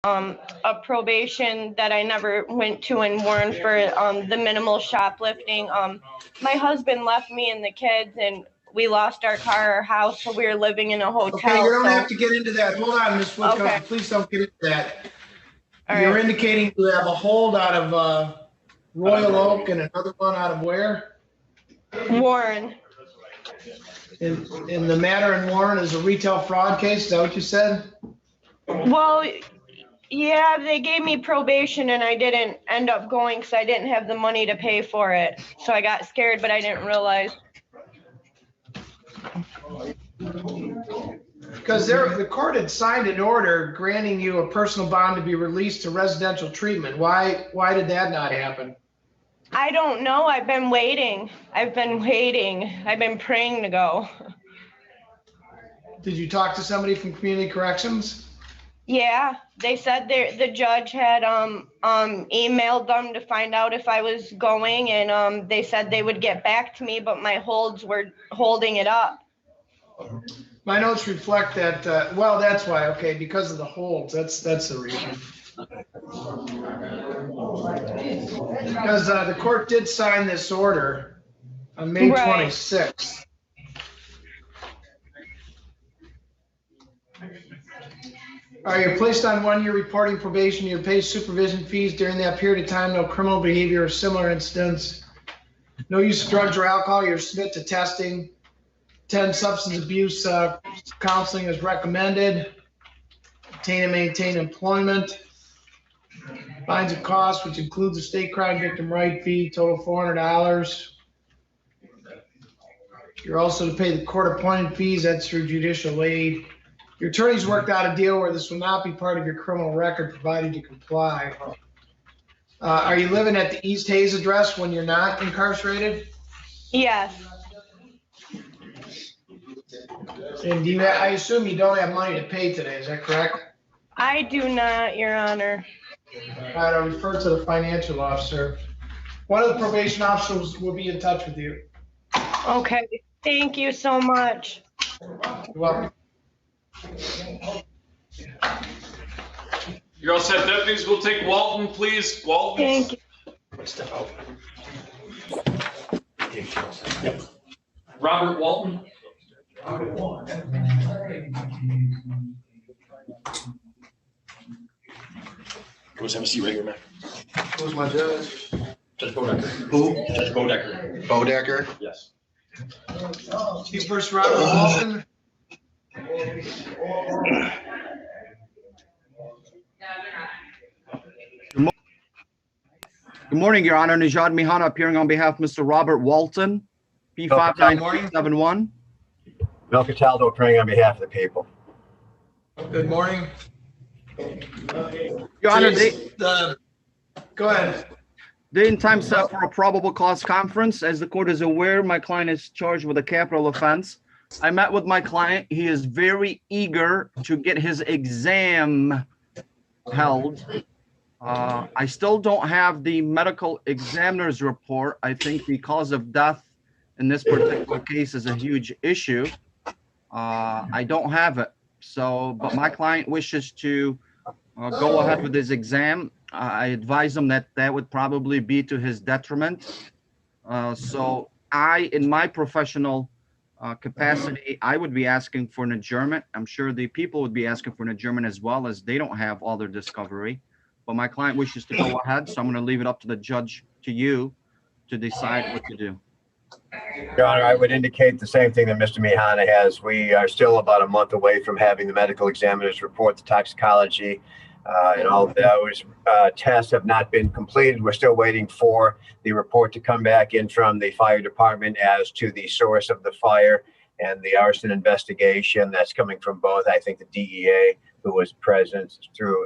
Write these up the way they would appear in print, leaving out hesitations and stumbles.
a probation that I never went to in Warren for the minimal shoplifting. My husband left me and the kids, and we lost our car, our house, so we were living in a hotel. Okay, you don't have to get into that. Hold on, Ms. Woodcock. Okay. Please don't get into that. You're indicating you have a hold out of Royal Oak and another one out of where? Warren. In the matter in Warren is a retail fraud case. Is that what you said? Well, yeah, they gave me probation and I didn't end up going because I didn't have the money to pay for it. So I got scared, but I didn't realize. Because the court had signed an order granting you a personal bond to be released to residential treatment. Why did that not happen? I don't know. I've been waiting. I've been praying to go. Did you talk to somebody from Community Corrections? Yeah, they said the judge had emailed them to find out if I was going, and they said they would get back to me, but my holds were holding it up. My notes reflect that. Well, that's why. Okay, because of the holds. That's the reason. Because the court did sign this order on May 26th. All right, you're placed on 1-year reporting probation. You pay supervision fees during that period of time. No criminal behavior or similar incidents. No use of drugs or alcohol. You're submit to testing. 10 substance abuse counseling is recommended. Obtain and maintain employment. Fines and costs, which includes the state crime victim right fee, total $400. You're also to pay the court appointed fees. That's through judicial aid. Your attorney's worked out a deal where this will not be part of your criminal record, provided you comply. Are you living at the East Hayes address when you're not incarcerated? Yes. And I assume you don't have money to pay today, is that correct? I do not, Your Honor. All right, I'll refer to the financial officer. One of the probation officers will be in touch with you. Okay, thank you so much. You're welcome. You're all set, deputies. We'll take Walton, please. Walton. Thank you. Step out. Robert Walton. Let's have a seat right here, man. Who's my judge? Judge Boedeker. Who? Judge Boedeker. Boedeker? Yes. Chief First Robert Walton. Good morning, Your Honor. Nijad Mihana appearing on behalf of Mr. Robert Walton, P59371. Mel Cataldo appearing on behalf of the people. Good morning. Your Honor, go ahead. Day and time set for a probable cause conference. As the court is aware, my client is charged with a capital offense. I met with my client. He is very eager to get his exam held. I still don't have the medical examiner's report. I think the cause of death in this particular case is a huge issue. I don't have it. So, but my client wishes to go ahead with his exam. I advise him that that would probably be to his detriment. So in my professional capacity, I would be asking for an adjournment. I'm sure the people would be asking for an adjournment as well, as they don't have all their discovery. But my client wishes to go ahead, so I'm going to leave it up to the judge, to you, to decide what to do. Your Honor, I would indicate the same thing that Mr. Mihana has. We are still about a month away from having the medical examiner's report, the toxicology, and all of those tests have not been completed. We're still waiting for the report to come back in from the fire department as to the source of the fire and the arson investigation. That's coming from both, I think, the DEA, who was present through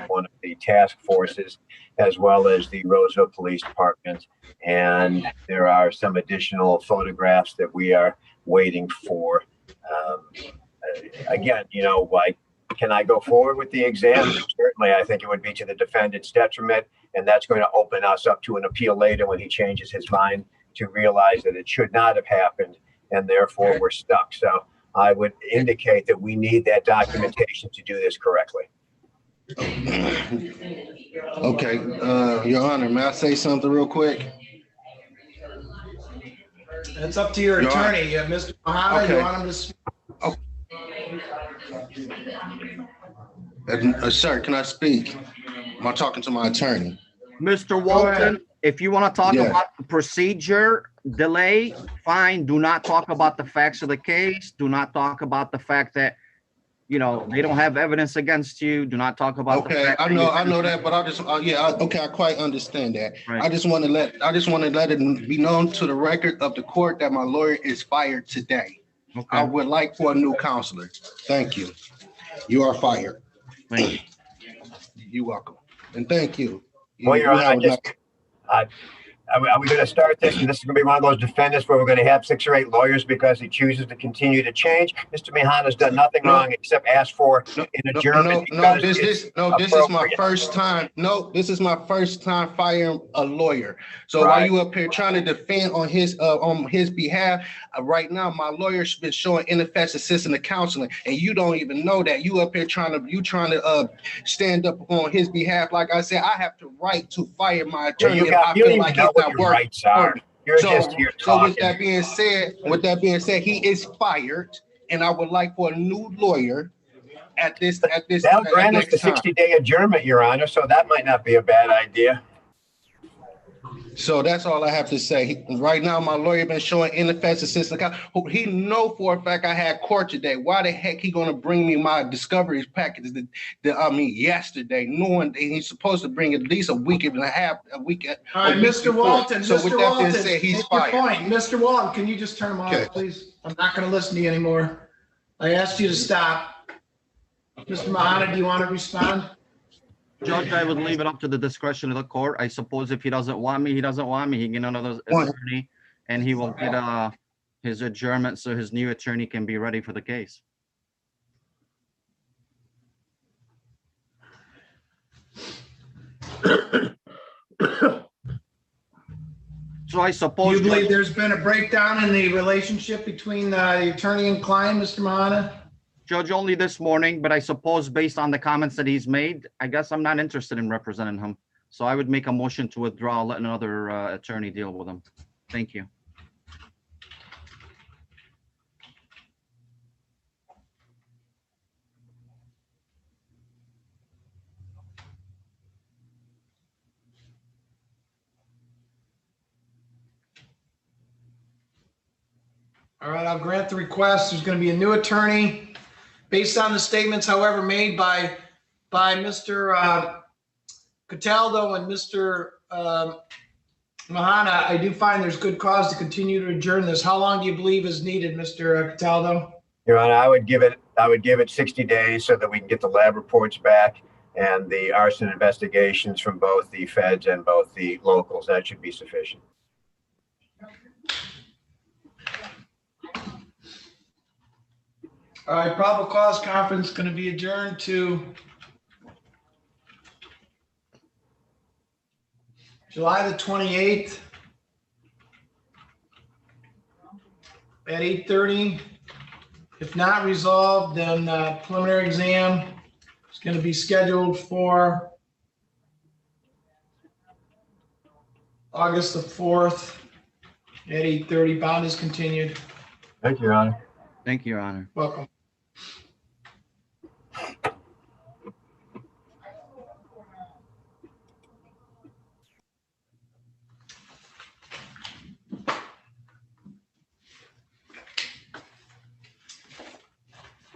one of the task forces, as well as the Roseville Police Department. And there are some additional photographs that we are waiting for. Again, like, can I go forward with the exam? Certainly, I think it would be to the defendant's detriment, and that's going to open us up to an appeal later when he changes his mind to realize that it should not have happened, and therefore we're stuck. So I would indicate that we need that documentation to do this correctly. Okay, Your Honor, may I say something real quick? It's up to your Your Honor. attorney, Mr. Muhammad. You Okay. want him to speak? Sir, can I speak? Am I talking to my attorney? Mr. Go ahead. Walton, if you want to talk Yeah. about the procedure delay, fine. Do not talk about the facts of the case. Do not talk about the fact that, you know, they don't have evidence against you. Do not talk about the Okay, fact I that know that, but I just, okay, I quite understand that. Right. I just want to let it be known to the record of the court that my lawyer is fired today. I Okay, would like for a new counselor. Thank you. You are fired. thank you. You're welcome. And thank you. Well, Your You Honor, have I just, are we going to start this, and this is going to be one of those defendants where we're going to have 6 or 8 lawyers because he chooses to continue to change? Mr. Mihana's done nothing wrong except ask for an adjournment. No, because this is my appropriate. first time. No, this is my first time firing a lawyer. So while Right. you up here trying to defend on his behalf, right now my lawyer's been showing ineffective assistance to counseling, and you don't even know that. You up here trying to stand up on his behalf. Like I said, I have the right to fire my Yeah, attorney you if I don't feel even like know it's what not your working. rights are. You're just here So with talking. that being said, he is fired, and I would like for a new lawyer at this They'll grant us the next time. 60-day adjournment, Your Honor, so that might not be a bad idea. So that's all I have to say. Right now, my lawyer been showing ineffective assistance. He know for a fact I had court today. Why the heck he gonna bring me my discovery package yesterday, knowing that he's supposed to bring at least a week and a half, All right, Mr. before. Walton, So with Mr. that Walton, being said, he's make your fired. point. Mr. Walton, can you just turn him Okay. off, please? I'm not gonna listen to you anymore. I asked you to stop. Mr. Mahana, do you want to respond? Judge, I would leave it up to the discretion of the court. I suppose if he doesn't want me, he doesn't want me. He can get another What? attorney, and he will get his adjournment so his new attorney can be ready for the case. So I Do suppose, you believe there's been a breakdown in the relationship between the attorney and client, Mr. Mahana? Judge, only this morning, but I suppose based on the comments that he's made, I guess I'm not interested in representing him. So I would make a motion to withdraw, let another attorney deal with him. Thank you. All right, I'll grant the request. There's going to be a new attorney. Based on the statements, however, made by Mr. Cataldo and Mr. Mahana, I do find there's good cause to continue to adjourn this. How long do you believe is needed, Mr. Cataldo? Your Honor, I would give it 60 days so that we can get the lab reports back and the arson investigations from both the feds and both the locals. That should be sufficient. All right, probable cause conference going to be adjourned to July the 28th at 8:30. If not resolved, then preliminary exam is going to be scheduled for August the 4th at 8:30. Bond is continued. Thank you, Your Honor. Thank you, Your Honor. Welcome.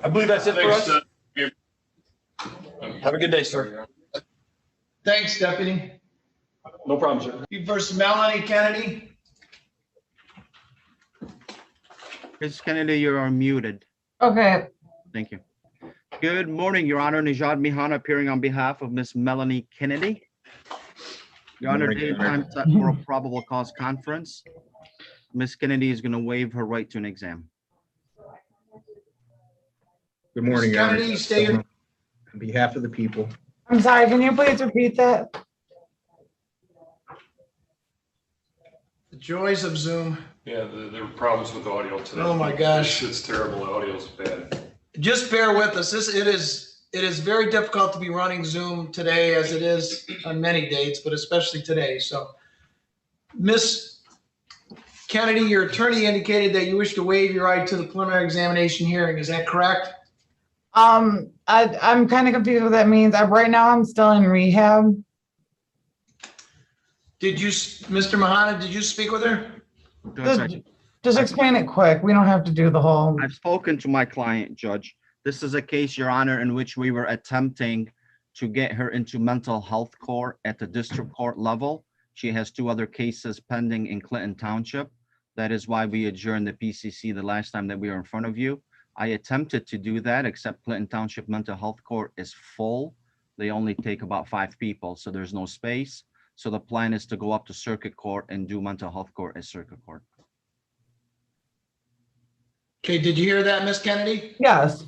I believe that's it for Thanks, us. Have a good day, sir. Thanks, Deputy. No problem, sir. You versus Melanie Kennedy. Ms. Kennedy, you are muted. Okay, Thank you. Good morning, Your Honor. Nijad Mihan appearing on behalf of Miss Melanie Kennedy. Your Honor, date and time set for a probable cause conference. Miss Kennedy is going to waive her right to an exam. Good morning, Ms. Your Honor. Kennedy, state your- On behalf of the people, I'm sorry, can you please repeat that? The joys of Zoom. Yeah, there were problems with audio today. Oh my gosh. It's terrible. Audio's bad. Just bear with us. It is it is very difficult to be running Zoom today as it is on many dates, but especially today. So Miss Kennedy, your attorney indicated that you wish to waive your right to the preliminary examination hearing. Is that correct? I'm kind of confused what that means. Right now I'm still in rehab. Did you, Mr. Mahana, did you speak with her? Just explain it quick. We don't have to do the whole. I've spoken to my client, Judge. This is a case, Your Honor, in which we were attempting to get her into mental health court at the district court level. She has 2 other cases pending in Clinton Township. That is why we adjourned the PCC the last time that we were in front of you. I attempted to do that, except Clinton Township Mental Health Court is full. They only take about 5 people, so there's no space. So the plan is to go up to circuit court and do mental health court as circuit court. Okay, did you hear that, Miss Kennedy? Yes.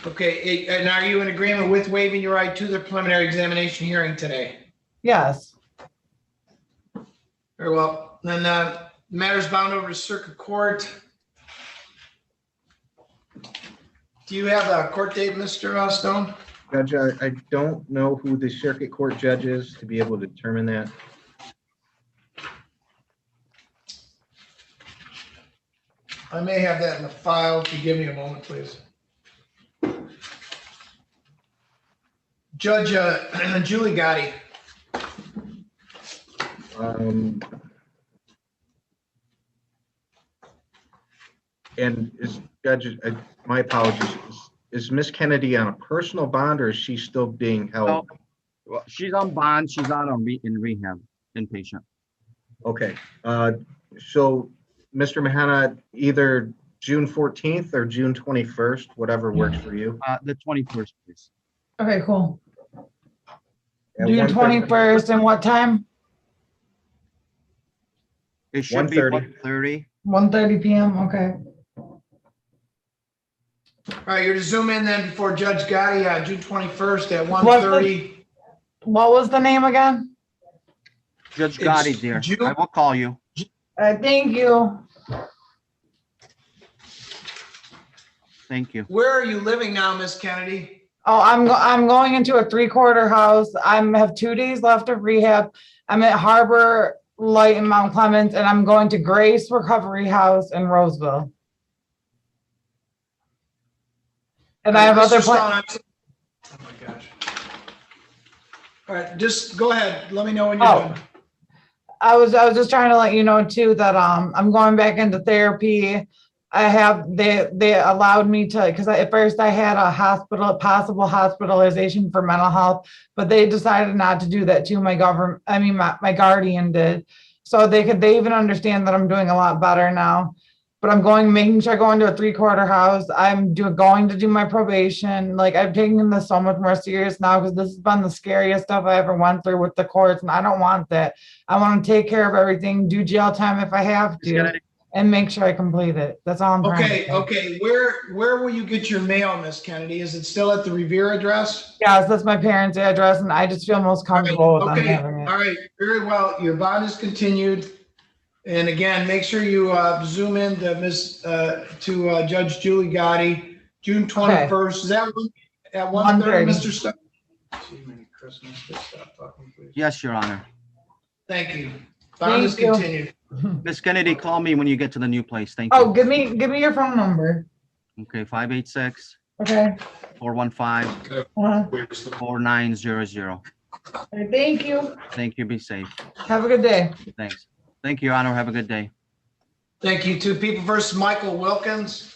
Okay, and are you in agreement with waiving your right to the preliminary examination hearing today? Yes. Very well. Then matters bound over to circuit court. Do you have a court date, Mr. Stone? Judge, I don't know who the circuit court judge is to be able to determine that. I may have that in the file. If you give me a moment, please. Judge Julie Gotti. And is Judge, my apologies, is Miss Kennedy on a personal bond or is she still being held? No, well, she's on bond. She's out in rehab, inpatient. Okay, so Mr. Mahana, either June 14th or June 21st, whatever works for you. The 21st, please. Okay, cool. At June 21st and what time? It should be 1:30. 1:30 p.m. Okay. All right, you're to zoom in then before Judge Gotti, June 21st at 1:30. What was the name again? Judge Gotti, dear. I will call you. Thank you. Thank you. Where are you living now, Miss Kennedy? Oh, I'm going into a 3/4 house. I have 2 days left of rehab. I'm at Harbor Light in Mount Clemens, and I'm going to Grace Recovery House in Roseville. And I have other plans. Oh my gosh. All right, just go ahead. Let me know when you're done. I was just trying to let you know too that I'm going back into therapy. They allowed me to, because at first I had a possible hospitalization for mental health, but they decided not to do that too. My guardian did. So they even understand that I'm doing a lot better now. But making sure I go into a 3/4 house. I'm going to do my probation. Like, I'm taking this so much more serious now because this has been the scariest stuff I ever went through with the courts, and I don't want that. I want to take care of everything, do jail time if I have to, and make sure I complete it. That's all I'm trying to do. Okay. Where will you get your mail, Miss Kennedy? Is it still at the Revere address? Yes, that's my parents' address, and I just feel most comfortable with them having it. All right, very well. Your bond is continued. And again, make sure you zoom in to Judge Julie Gotti, June 21st. Is that at 1:30, Mr. Stone? Yes, Your Honor. Thank you. Bond is continued. Miss Kennedy, call me when you get to the new place. Thank you. Oh, give me your phone number. Okay, 586. Okay. 415. 4900. Thank you. Thank you. Be safe. Have a good day. Thanks. Thank you, Your Honor. Have a good day. Thank you. 2 people versus Michael Wilkins.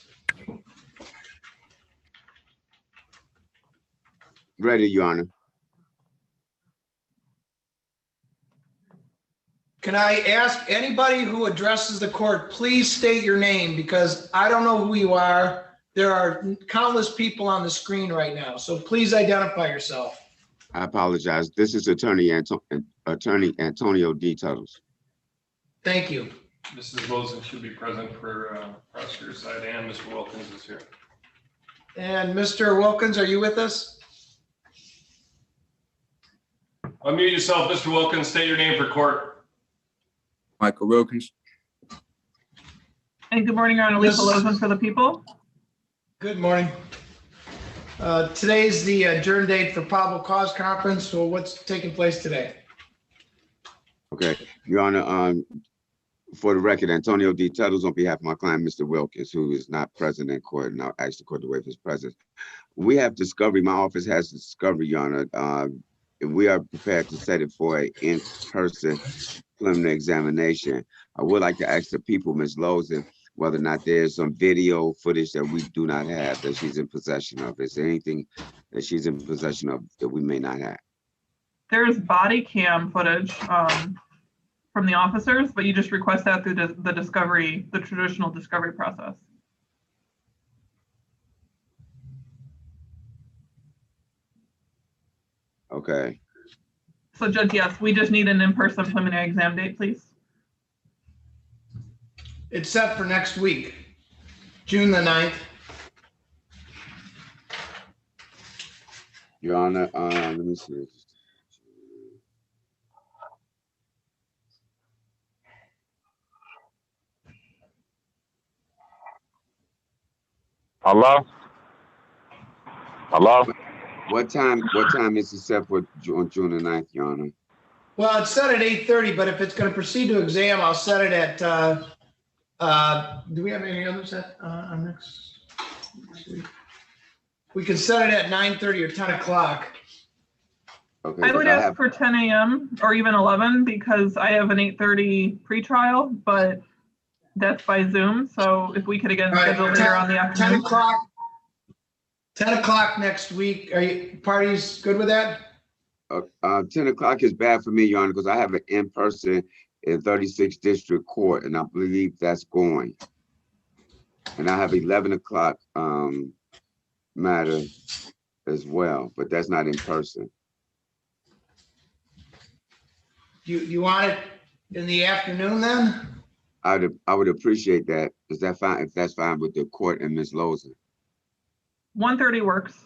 Ready, Your Honor. Can I ask anybody who addresses the court, please state your name, because I don't know who you are. There are countless people on the screen right now, so please identify yourself. I apologize. This is Attorney Antonio D. Tuttles. Thank you. Mrs. Wilson should be present for prosecutor's side, and Mr. Wilkins is here. And Mr. Wilkins, are you with us? Unmute yourself, Mr. Wilkins. State your name for court. Michael Wilkins. And good morning, Your Honor. Lisa Lozen for the people. Good morning. Today's the adjourn date for probable cause conference. So what's taking place today? Okay, Your Honor, for the record, Antonio D. Tuttles on behalf of my client, Mr. Wilkins, who is not present in court, and I'll ask the court to waive his presence. We have discovery. My office has discovery, Your Honor. We are prepared to set it for an in-person preliminary examination. I would like to ask the people, Ms. Lowe, whether or not there's some video footage that we do not have that she's in possession of. Is there anything that she's in possession of that we may not have? There's body cam footage from the officers, but you just request that through the discovery, the traditional discovery process. Okay. So Judge, yes, we just need an in-person preliminary exam date, please. It's set for next week, June the 9th. Your Honor, let me see. Hello? Hello? What time is it set for on June the 9th, Your Honor? Well, it's set at 8:30, but if it's going to proceed to exam, I'll set it at, do we have any other set on next week? We can set it at 9:30 or 10 o'clock. Okay. I would ask for 10 a.m. or even 11 because I have an 8:30 pretrial, but that's by Zoom. So if we could again schedule later on the afternoon. 10 o'clock next week. Are you parties good with that? 10 o'clock is bad for me, Your Honor, because I have an in-person in 36th District Court, and I believe that's going. And I have 11 o'clock matter as well, but that's not in person. You want it in the afternoon then? I would appreciate that. Is that fine? If that's fine with the court and Ms. Lozen. 1:30 works.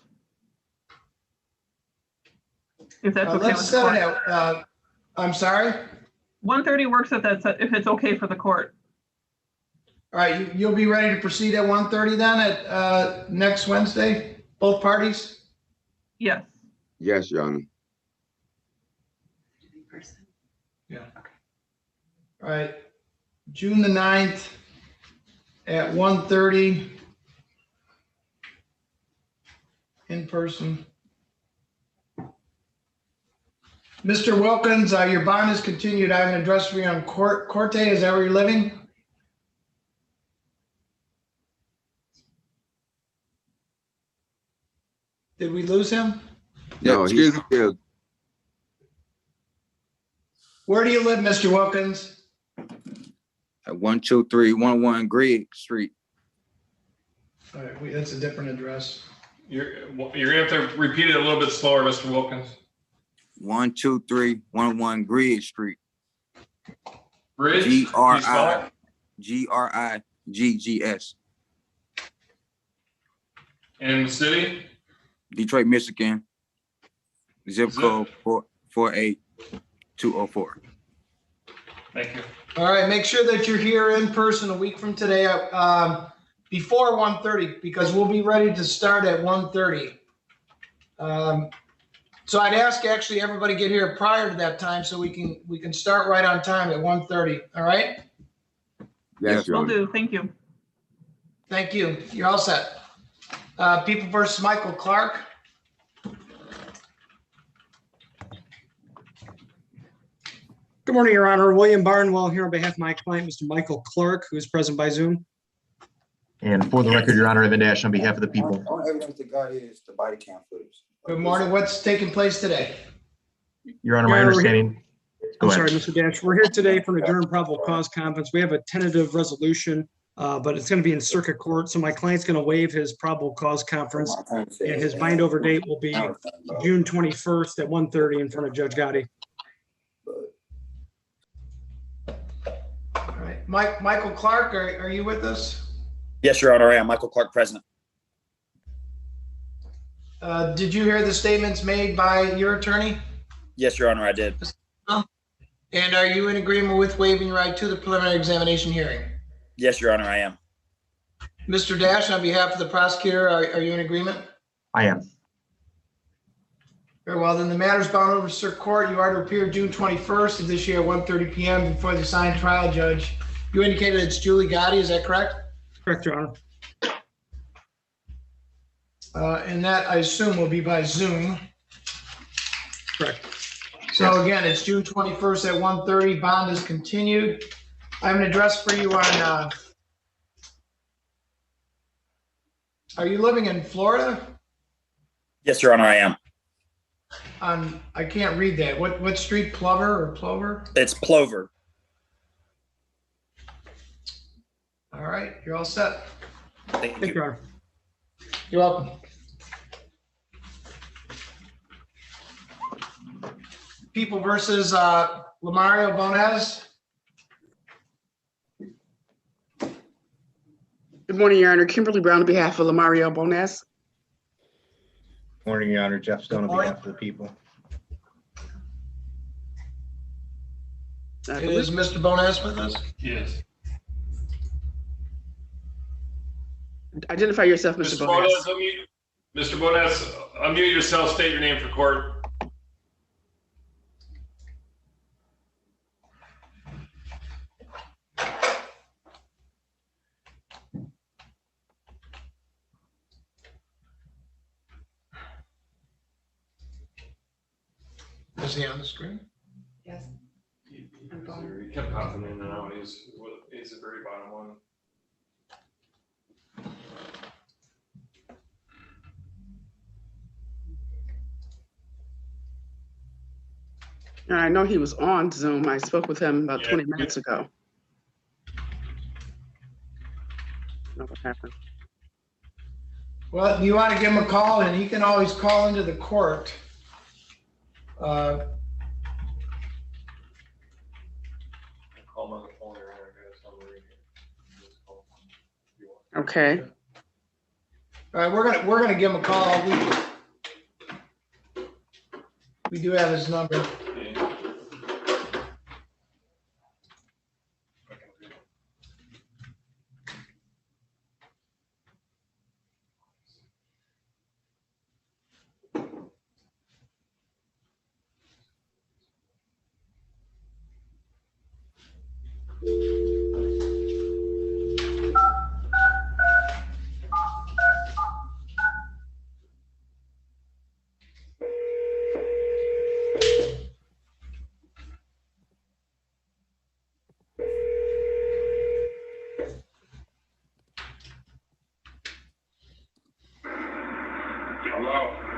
If that's okay let's with the set court. it out. I'm sorry? 1:30 works if it's okay for the court. All right, you'll be ready to proceed at 1:30 then at next Wednesday, both parties? Yes. Yes, Your Honor. Yeah. All right, June the 9th at 1:30 in person. Mr. Wilkins, your bond is continued. I have an address for you on Corte. Is that where you're living? Did we lose him? No, he's still. Where do you live, Mr. Wilkins? At 12311 Grigg Street. All right, that's a different address. You're gonna have to repeat it a little bit slower, Mr. Wilkins. 12311 Grigg Street. Bridge? Griggs. In the city? Detroit, Michigan. Zip code 48204. Thank you. All right, make sure that you're here in person a week from today, before 1:30, because we'll be ready to start at 1:30. So I'd ask actually everybody get here prior to that time so we can start right on time at 1:30. All right? Yes, Will do. Thank you. Thank you. You're all set. People versus Michael Clark. Good morning, Your Honor. William Barnwell here on behalf of my client, Mr. Michael Clark, who is present by Zoom. And for the record, Your Honor, Evan Dash on behalf of the people. The only evidence that got is the body cam footage. Good morning. What's taking place today? Your Honor, my understanding. I'm sorry, Mr. Dash. We're here today for an adjourned probable cause conference. We have a tentative resolution, but it's going to be in circuit court. So my client's going to waive his probable cause conference, and his bind over date will be June 21st at 1:30 in front of Judge Gotti. All right, Michael Clark, are you with us? Yes, Your Honor, I am. Michael Clark, present. Did you hear the statements made by your attorney? Yes, Your Honor, I did. And are you in agreement with waiving your right to the preliminary examination hearing? Yes, Your Honor, I am. Mr. Dash, on behalf of the prosecutor, are you in agreement? I am. Very well, then the matter's bound over to Circuit Court. You are to appear June 21st of this year at 1:30 p.m. before the assigned trial judge. You indicated it's Julie Gotti, is that correct? Correct, Your Honor. And that, I assume, will be by Zoom. Correct. So again, it's June 21st at 1:30. Bond is continued. I have an address for you on, are you living in Florida? Yes, Your Honor, I am. I can't read that. What street, Plover or Plover? It's Plover. All right, you're all set. Thank you. Your Honor. You're welcome. People versus Lamario Bonez. Good morning, Your Honor. Kimberly Brown on behalf of Lamario Bonez. Morning, Your Honor. Jeff Stone on behalf of the people. It is Mr. Bonez with us? Yes. Identify yourself, Mr. Bonez. Mr. Bonez, unmute yourself, state your name for court. Is he on the screen? Yes. He kept popping in and out. He's the very bottom one. I know he was on Zoom. I spoke with him about 20 minutes ago. I don't know what happened. Well, you want to give him a call, and he can always call into the court. Call him on the phone or Okay. All right, we're gonna give him a call. We do have his number.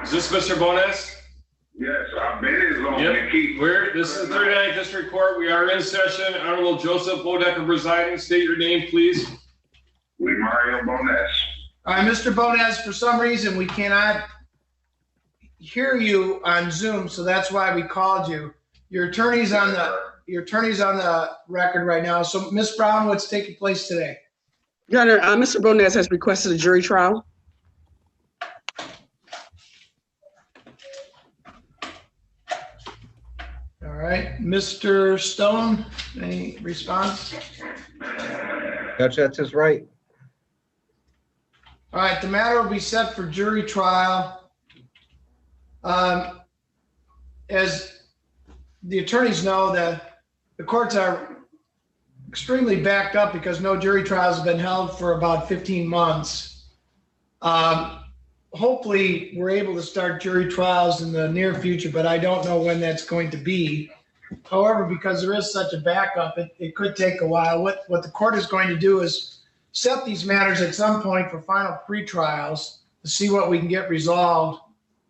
Is this Mr. Bonez? Yes, I've been as long as keep. This is the 39th District Court. We are in session. Honorable Joseph Boedeker presiding. State your name, please. Mario Bonez. All right, Mr. Bonez, for some reason, we cannot hear you on Zoom, so that's why we called you. Your attorney's on the record right now. So, Ms. Brown, what's taking place today? Your Honor, Mr. Bonez has requested a jury trial. All right, Mr. Stone, any response? Judge, that's his right. All right, the matter will be set for jury trial. As the attorneys know, that the courts are extremely backed up because no jury trials have been held for about 15 months. Hopefully, we're able to start jury trials in the near future, but I don't know when that's going to be. However, because there is such a backup, it could take a while. What the court is going to do is set these matters at some point for final pre-trials to see what we can get resolved.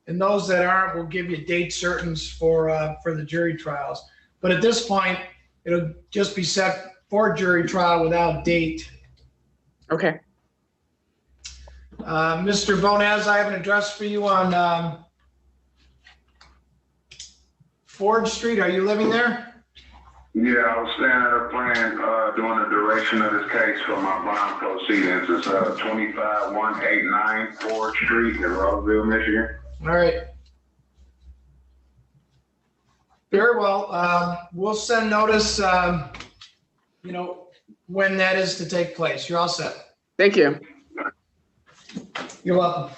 And those that aren't, we'll give you date certains for the jury trials. But at this point, it'll just be set for jury trial without date. Okay. Mr. Bonez, I have an address for you on Ford Street. Are you living there? Yeah, I was staying at a plan during the duration of this case for my bond proceedings. It's 25189 Ford Street in Roseville, Michigan. All right. Very well. We'll send notice, when that is to take place. You're all set. Thank you. You're welcome.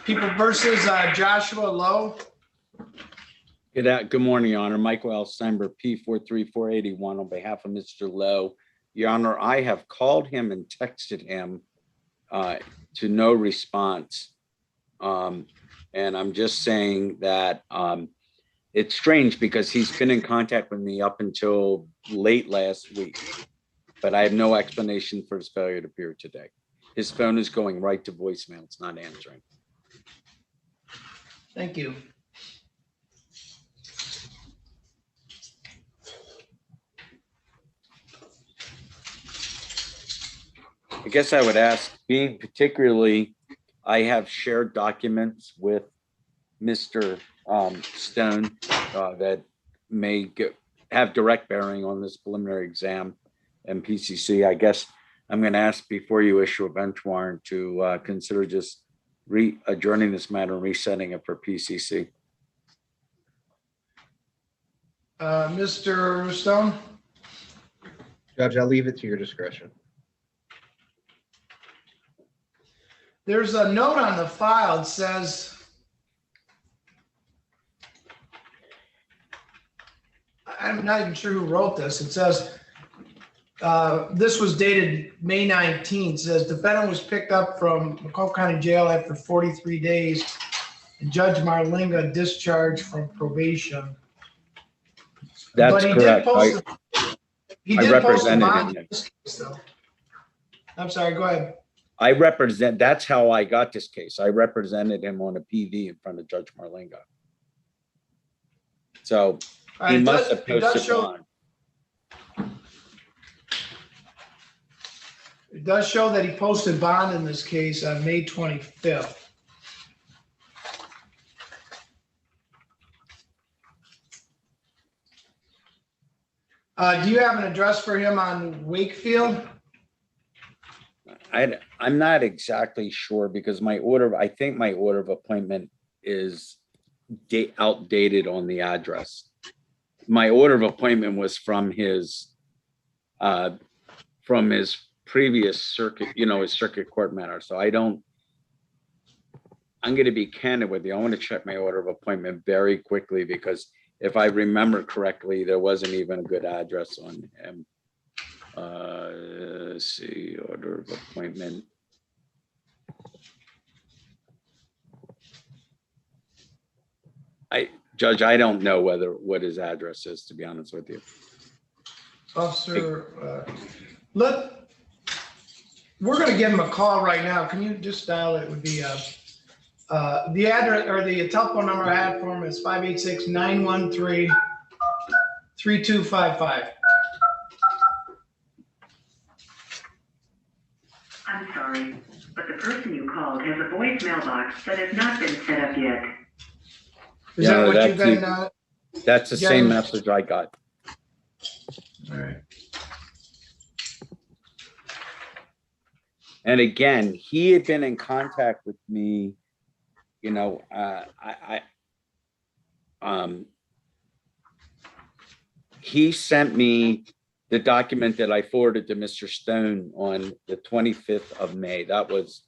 People versus Joshua Lowe. Good morning, Your Honor. Michael L. Steinberg, P43481 on behalf of Mr. Lowe. Your Honor, I have called him and texted him to no response. And I'm just saying that it's strange because he's been in contact with me up until late last week, but I have no explanation for his failure to appear today. His phone is going right to voicemail. It's not answering. Thank you. I guess I would ask, being particularly, I have shared documents with Mr. Stone that may have direct bearing on this preliminary exam and PCC. I guess I'm going to ask before you issue a bench warrant to consider just adjourning this matter and resetting it for PCC. Mr. Stone? Judge, I'll leave it to your discretion. There's a note on the file. It says, I'm not even sure who wrote this. It says, this was dated May 19th. It says, defendant was picked up from Macomb County Jail after 43 days. And Judge Marlinga discharged from probation. That's correct. He did post a bond him. in this case, though. I'm sorry, go ahead. That's how I got this case. I represented him on a PV in front of Judge Marlinga. So he must have posted bond. It does show that he posted bond in this case on May 25th. Do you have an address for him on Wakefield? I'm not exactly sure because I think my order of appointment is outdated on the address. My order of appointment was from his previous circuit, his circuit court matter. So I'm going to be candid with you. I want to check my order of appointment very quickly because if I remember correctly, there wasn't even a good address on him. Let's see, order of appointment. Judge, I don't know what his address is, to be honest with you. Officer, we're going to give him a call right now. Can you just dial it? Would be the address or the telephone number I have for him is 586-913-3255. I'm sorry, but the person you called has a voicemail box that has not been set up yet. Is that what you've been? That's the same message I got. All right. And again, he had been in contact with me. He sent me the document that I forwarded to Mr. Stone on the 25th of May. That was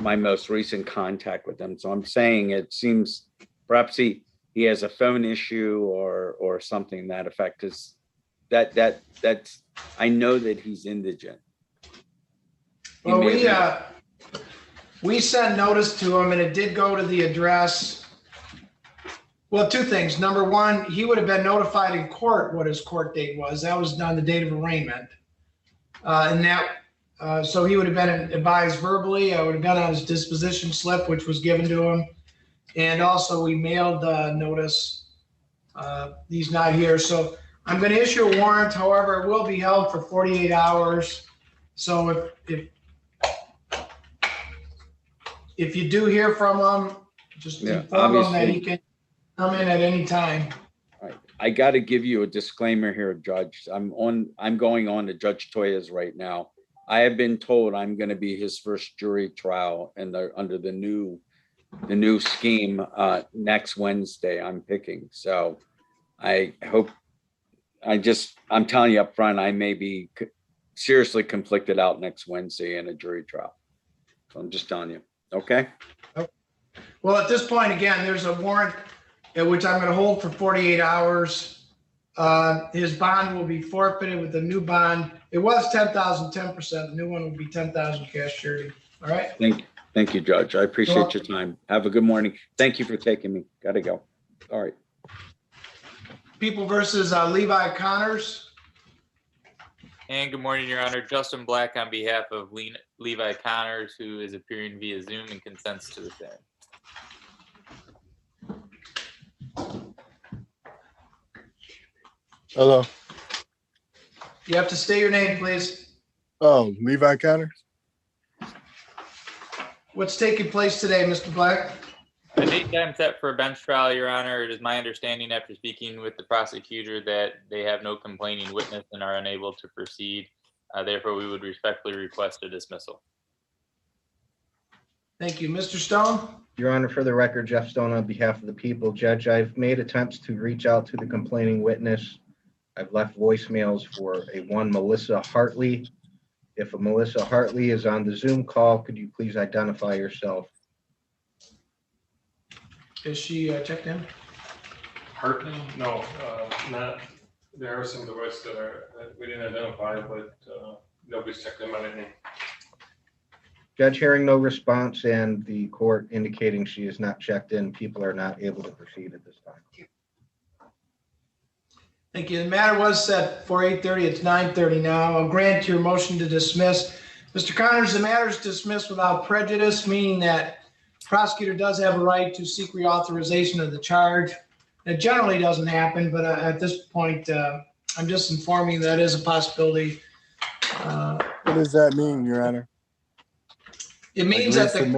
my most recent contact with him. So I'm saying it seems perhaps he has a phone issue or something to that effect. Because that's I know that he's indigent. Well, we sent notice to him and it did go to the address. Well, two things. Number one, he would have been notified in court what his court date was. That was on the date of arraignment. So he would have been advised verbally. I would have been on his disposition slip, which was given to him. And also we mailed the notice. He's not here. So I'm going to issue a warrant. However, it will be held for 48 hours. So if you do hear from him, just inform him that he can come in at any time. All right. I got to give you a disclaimer here, Judge. I'm going on to Judge Toya's right now. I have been told I'm going to be his first jury trial and under the new scheme next Wednesday I'm picking. So I hope I'm telling you up front, I may be seriously conflicted out next Wednesday in a jury trial. So I'm just telling you. Okay. Well, at this point, again, there's a warrant which I'm going to hold for 48 hours. His bond will be forfeited with the new bond. It was 10,000, 10%. The new one will be 10,000 cash surety. All right. Thank you, Judge. I appreciate your time. Have a good morning. Thank you for taking me. Gotta go. All right. People versus Levi Connors. And good morning, Your Honor. Justin Black on behalf of Levi Connors, who is appearing via Zoom and consents to the same. Hello. You have to state your name, please. Oh, Levi Connors. What's taking place today, Mr. Black? The date time set for a bench trial, Your Honor. It is my understanding after speaking with the prosecutor that they have no complaining witness and are unable to proceed. Therefore, we would respectfully request a dismissal. Thank you. Mr. Stone? Your Honor, for the record, Jeff Stone on behalf of the people. Judge, I've made attempts to reach out to the complaining witness. I've left voicemails for one Melissa Hartley. If a Melissa Hartley is on the Zoom call, could you please identify yourself? Is she checked in? Hartley? No, not. There are some of the rest that we didn't identify, but nobody's checked in by that name. Judge, hearing no response and the court indicating she is not checked in, people are not able to proceed at this time. Thank you. The matter was set for 8:30. It's 9:30 now. I'll grant your motion to dismiss. Mr. Connors, the matter is dismissed without prejudice, meaning that the prosecutor does have a right to seek reauthorization of the charge. It generally doesn't happen, but at this point, I'm just informing that is a possibility. What does that mean, Your Honor? It means that the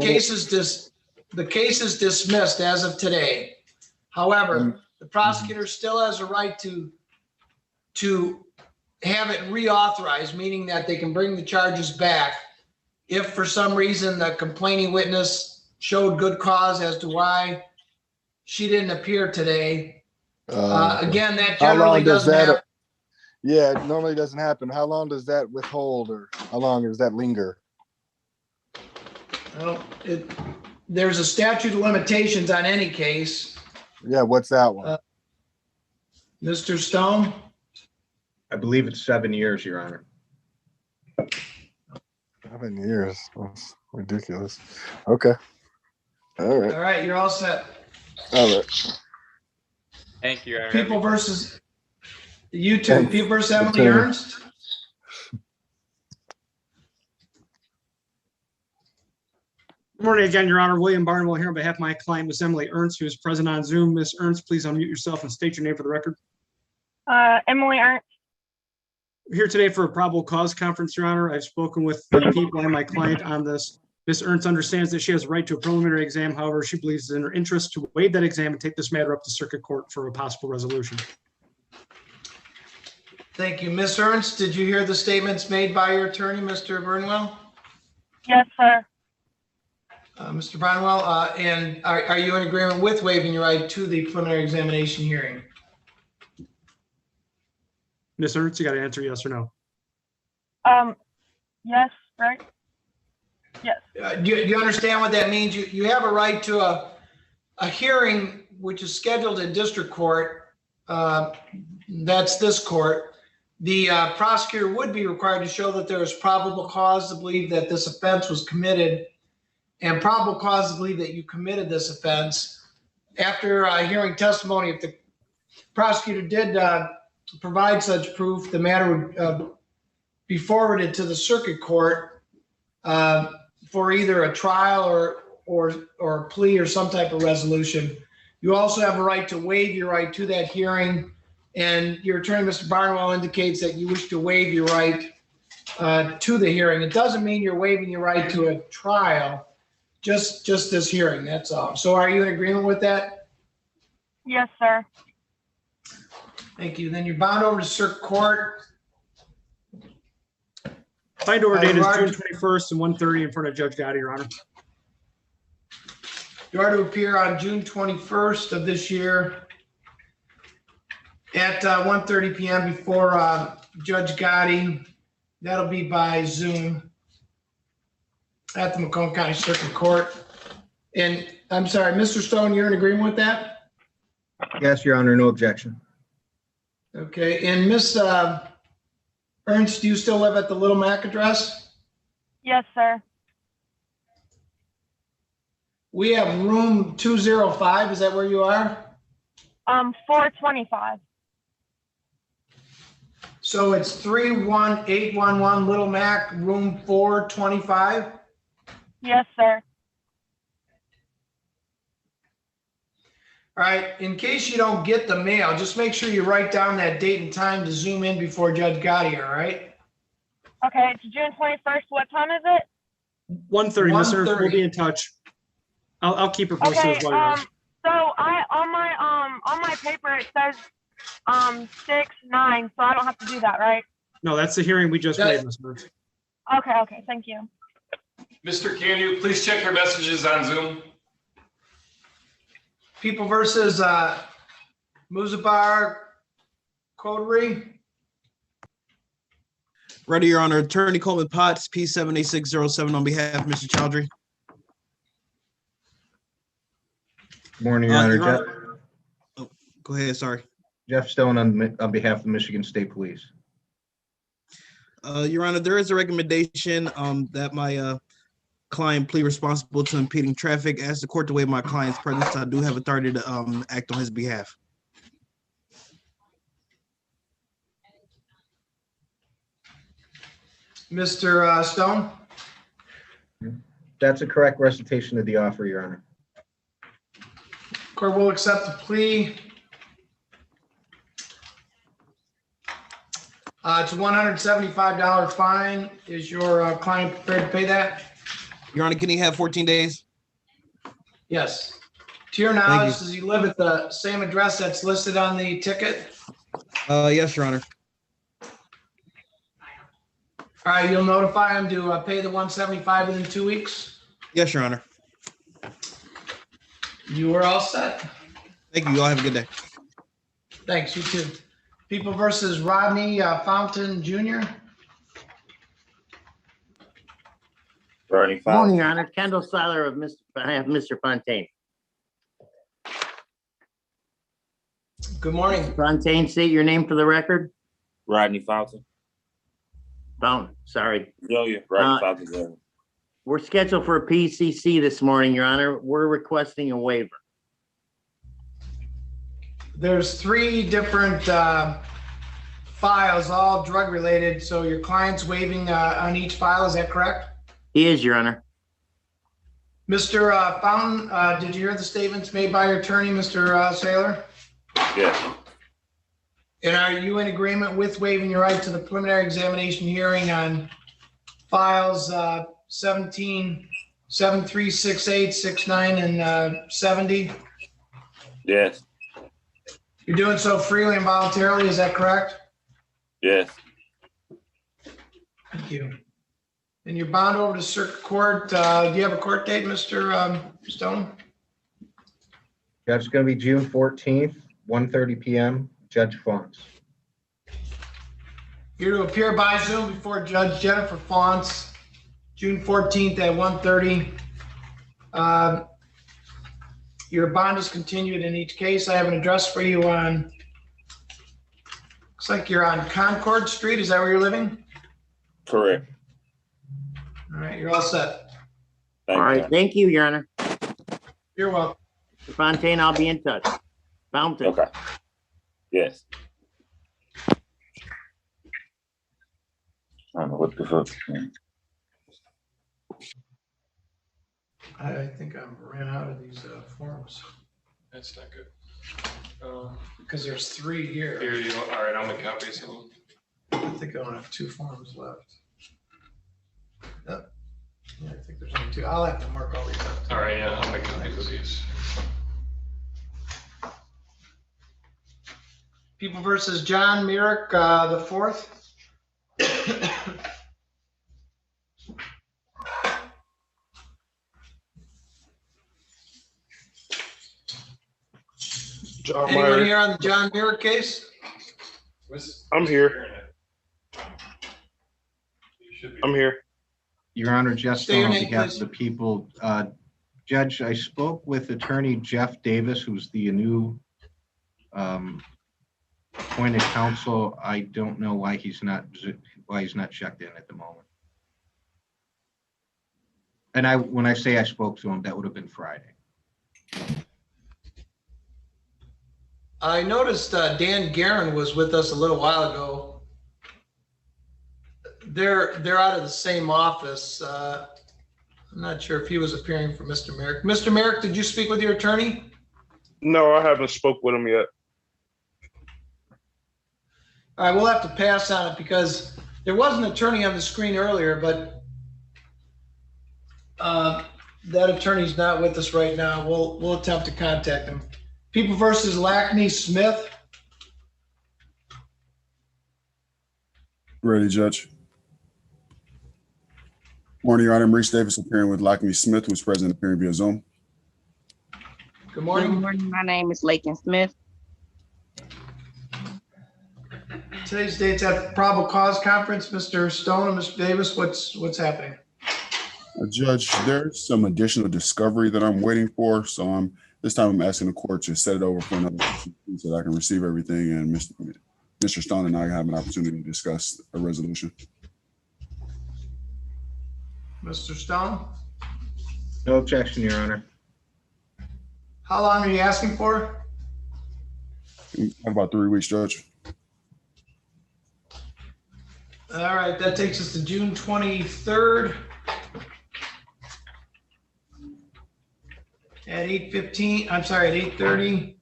case is dismissed as of today. However, the prosecutor still has a right to have it reauthorized, meaning that they can bring the charges back if for some reason the complaining witness showed good cause as to why she didn't appear today. Again, that generally doesn't happen. Yeah, it normally doesn't happen. How long does that withhold, or how long does that linger? Well, there's a statute of limitations on any case. Yeah, what's that one? Mr. Stone? I believe it's 7 years, Your Honor. 7 years. That's ridiculous. Okay. All right. All right, you're all set. All right. Thank you, Your Honor. People versus you two. People versus Emily Ernst. Good morning again, Your Honor. William Barnwell here on behalf of my client, Miss Emily Ernst, who is present on Zoom. Miss Ernst, please unmute yourself and state your name for the record. Emily Ernst. We're here today for a probable cause conference, Your Honor. I've spoken with the people and my client on this. Miss Ernst understands that she has a right to a preliminary exam. However, she believes it's in her interest to waive that exam and take this matter up to circuit court for a possible resolution. Thank you. Miss Ernst, did you hear the statements made by your attorney, Mr. Burnwell? Yes, sir. Mr. Barnwell, and are you in agreement with waiving your right to the preliminary examination hearing? Ms. Ernst, you got to answer yes or no. Yes, right? Yes. Do you understand what that means? You have a right to a hearing which is scheduled in district court. That's this court. The prosecutor would be required to show that there is probable cause to believe that this offense was committed and probable cause to believe that you committed this offense. After hearing testimony, if the prosecutor did provide such proof, the matter would be forwarded to the circuit court for either a trial or a plea or some type of resolution. You also have a right to waive your right to that hearing, and your attorney, Mr. Barnwell, indicates that you wish to waive your right to the hearing. It doesn't mean you're waiving your right to a trial, just this hearing, that's all. So are you in agreement with that? Yes, sir. Thank you. Then you're bound over to circuit court. Bind over date is June 21st and 1:30 in front of Judge Gotti, Your Honor. You are to appear on June 21st of this year at 1:30 p.m. before Judge Gotti. That'll be by Zoom at the Macomb County Circuit Court. And I'm sorry, Mr. Stone, you're in agreement with that? Yes, Your Honor, no objection. Okay, and Miss Ernst, do you still live at the Little Mac address? Yes, sir. We have room 205, is that where you are? 425. So it's 31811 Little Mac, room 425? Yes, sir. All right, in case you don't get the mail, just make sure you write down that date and time to zoom in before Judge got here, all right? Okay, it's June 21st. What time is it? 1:30, Mr. Ernst, we'll 1:30. be in touch. I'll keep it posted Okay, as well. so on my paper it says 6-9, so I don't have to do that, right? No, that's the hearing we just made, Mr. Ernst. Okay, thank you. Mr. Can you please check your messages on Zoom? People versus Muzabar Chaudhary. Ready, Your Honor. Attorney Coleman Potts, P78607 on behalf of Mr. Chaudhary. Good morning, Your Honor. Your Jeff, Honor. Oh, go ahead, sorry. Jeff Stone on behalf of the Michigan State Police. Your Honor, there is a recommendation that my client plead responsible to impeding traffic. Ask the court to waive my client's presence. I do have authority to act on his behalf. Mr. Stone? That's a correct recitation of the offer, Your Honor. Court will accept the plea. It's a $175 fine. Is your client prepared to pay that? Your Honor, can he have 14 days? Yes. To your knowledge, does he live at the same address that's listed on the ticket? Yes, Your Honor. All right, you'll notify him to pay the $175 within 2 weeks? Yes, Your Honor. You are all set. Thank you. You all have a good day. Thanks, you too. People versus Rodney Fountain Jr. Good morning, Your Honor. Kendall Seiler of Mr. Fontaine. Good morning. Fontaine, state your name for the record. Rodney Fountain. Fountain, sorry. Yeah, Rodney Fountain. We're scheduled for a PCC this morning, Your Honor. We're requesting a waiver. There's 3 different files, all drug related. So your client's waiving on each file, is that correct? He is, Your Honor. Mr. Fountain, did you hear the statements made by your attorney, Mr. Saylor? Yes. And are you in agreement with waiving your right to the preliminary examination hearing on files 17, 7368, 69, and 70? Yes. You're doing so freely and voluntarily, is that correct? Yes. Thank you. And you're bound over to circuit court. Do you have a court date, Mr. Stone? Judge, it's going to be June 14th, 1:30 p.m. Judge Fonts. You're to appear by Zoom before Judge Jennifer Fonts, June 14th at 1:30. Your bond is continued in each case. I have an address for you on, looks like you're on Concord Street. Is that where you're living? Correct. All right, you're all set. All right, thank you, Your Honor. You're welcome. Mr. Fontaine, I'll be in touch. Fountain. Okay. Yes. I don't know what the fuck. I think I ran out of these forms That's not good. because there's 3 here. Here you go. All right, I'll make copies of them. I think I only have 2 forms left. Yep. Yeah, I think there's only 2. I'll have to mark all these up. All right, yeah, I'll make copies of these. People versus John Merrick, the 4th. John Anyone Meyer. here on the John Merrick case? I'm here. I'm here. Your Honor, Jeff State your Stone on name, behalf please. of the people, Judge, I spoke with Attorney Jeff Davis, who's the new appointed counsel. I don't know why he's not checked in at the moment. And when I say I spoke to him, that would have been Friday. I noticed Dan Guerin was with us a little while ago. They're out of the same office. I'm not sure if he was appearing for Mr. Merrick. Mr. Merrick, did you speak with your attorney? No, I haven't spoke with him yet. All right, we'll have to pass on it because there was an attorney on the screen earlier, but that attorney's not with us right now. We'll attempt to contact him. People versus Lackney Smith. Ready, Judge. Morning, Your Honor. I'm Reese Davis, appearing with Lackney Smith, who's present appearing via Zoom. Good morning. Good morning. My name is Lakin Smith. Today's date's at probable cause conference. Mr. Stone and Mr. Davis, what's happening? Judge, there's some additional discovery that I'm waiting for, so this time I'm asking the court to set it over for another so that I can receive everything, and Mr. Stone and I have an opportunity to discuss a resolution. Mr. Stone? No objection, Your Honor. How long are you asking for? About 3 weeks, Judge. All right, that takes us to June 23rd at 8:15. I'm sorry, at 8:30.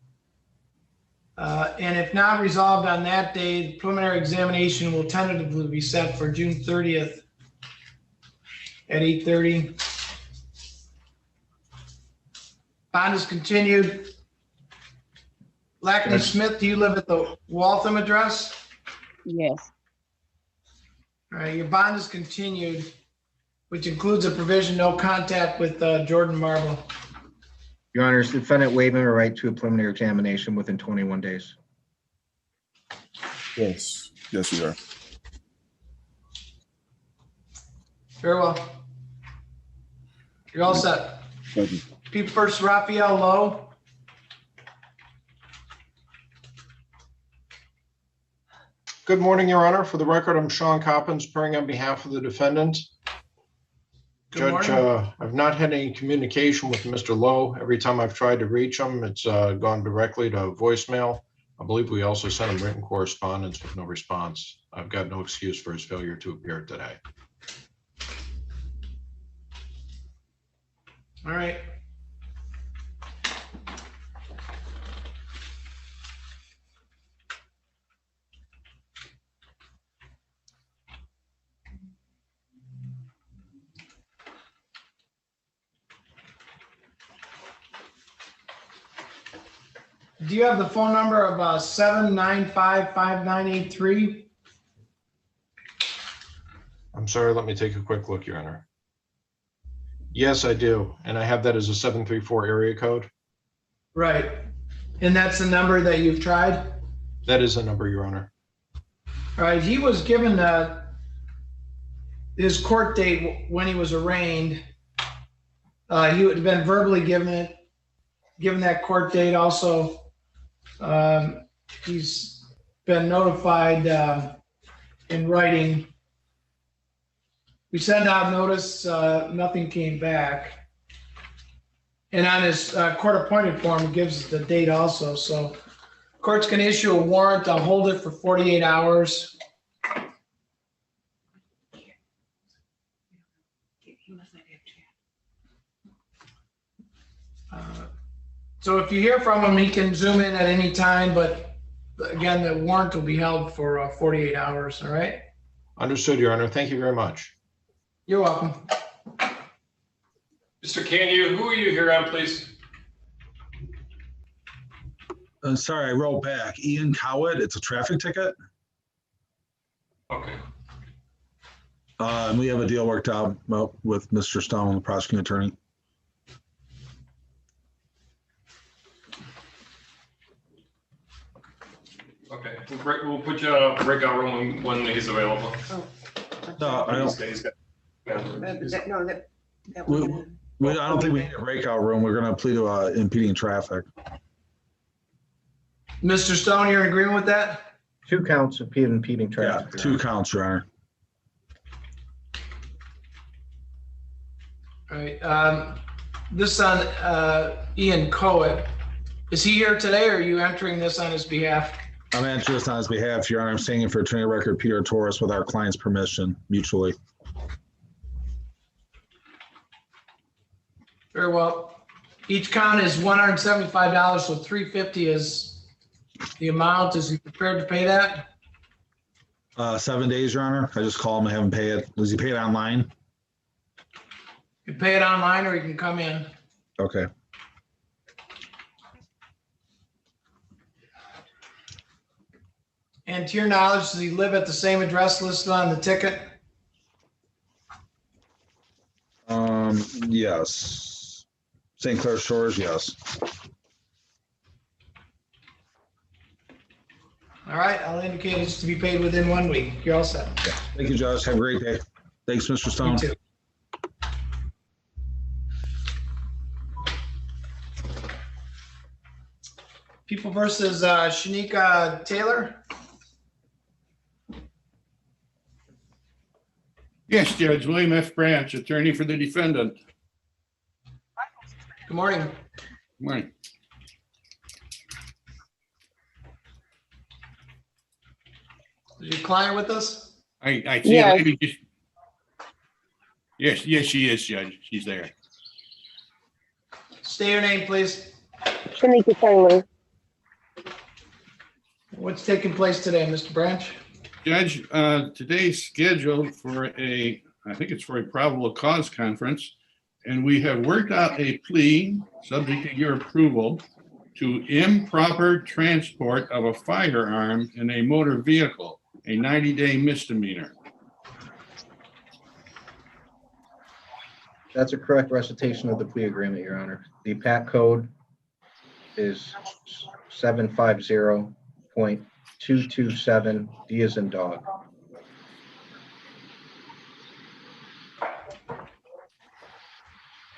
And if not resolved on that day, the preliminary examination will tentatively be set for June 30th at 8:30. Bond is continued. Lackney Smith, do you live at the Waltham address? Yes. All right, your bond is continued, which includes a provision, no contact with Jordan Marble. Your Honor, is the defendant waiving a right to a preliminary examination within 21 days? Yes. Yes, we are. Very well. You're all set. Thank you. People first, Raphael Lowe. Good morning, Your Honor. For the record, I'm Sean Coppins, appearing on behalf of the defendant. Judge, I've not had any communication with Mr. Lowe. Every time I've tried to reach him, it's gone directly to voicemail. I believe we also sent him written correspondence with no response. I've got no excuse for his failure to appear today. All right. Do you have the phone number of 795-5983? I'm sorry, let me take a quick look, Your Honor. Yes, I do. And I have that as a 734 area code. Right. And that's the number that you've tried? That is a number, Your Honor. All right. He was given his court date when he was arraigned. He would have been verbally given that court date also. He's been notified in writing. We sent out notice, nothing came back. And on his court appointed form, it gives the date also. So court's going to issue a warrant. I'll hold it for 48 hours. So if you hear from him, he can zoom in at any time, but again, the warrant will be held for 48 hours, all right? Understood, Your Honor. Thank you very much. You're welcome. Mr. Canyu, who are you here on, please? Sorry, I wrote back. Ian Cowett, it's a traffic ticket. Okay. And we have a deal worked out with Mr. Stone, the prosecuting attorney. Okay, we'll put you on a breakout room when he's available. No, I don't. I don't think we need a breakout room. We're going to plead to impeding traffic. Mr. Stone, you're in agreement with that? 2 counts of impeding Yeah, traffic. 2 counts, Your Honor. All right. This on Ian Cohen. Is he here today, or are you entering this on his behalf? I'm answering this on his behalf, Your Honor. I'm staying in for attorney record Peter Torres with our client's permission mutually. Very well. Each count is $175, so $350 is the amount. Is he prepared to pay that? 7 days, Your Honor. I just call him and have him pay it. Does he pay it online? You can pay it online, or you can come in. Okay. And to your knowledge, does he live at the same address listed on the ticket? Yes. St. Clair Shores, yes. All right, I'll indicate it's to be paid within 1 week. You're all set. Yeah. Thank you, Judge. Have a great day. Thanks, Mr. Stone. You too. People versus Shanika Taylor. Yes, Judge William F. Branch, attorney for the defendant. Good morning. Good morning. Is your client with us? I see a lady just. Yes, she is, Judge. She's there. State your name, please. Shanika Taylor. What's taking place today, Mr. Branch? Judge, today's scheduled for I think it's for a probable cause conference, and we have worked out a plea, subject to your approval, to improper transport of a firearm in a motor vehicle, a 90-day misdemeanor. That's a correct recitation of the plea agreement, Your Honor. The PAC code is 750.227, D as in dog.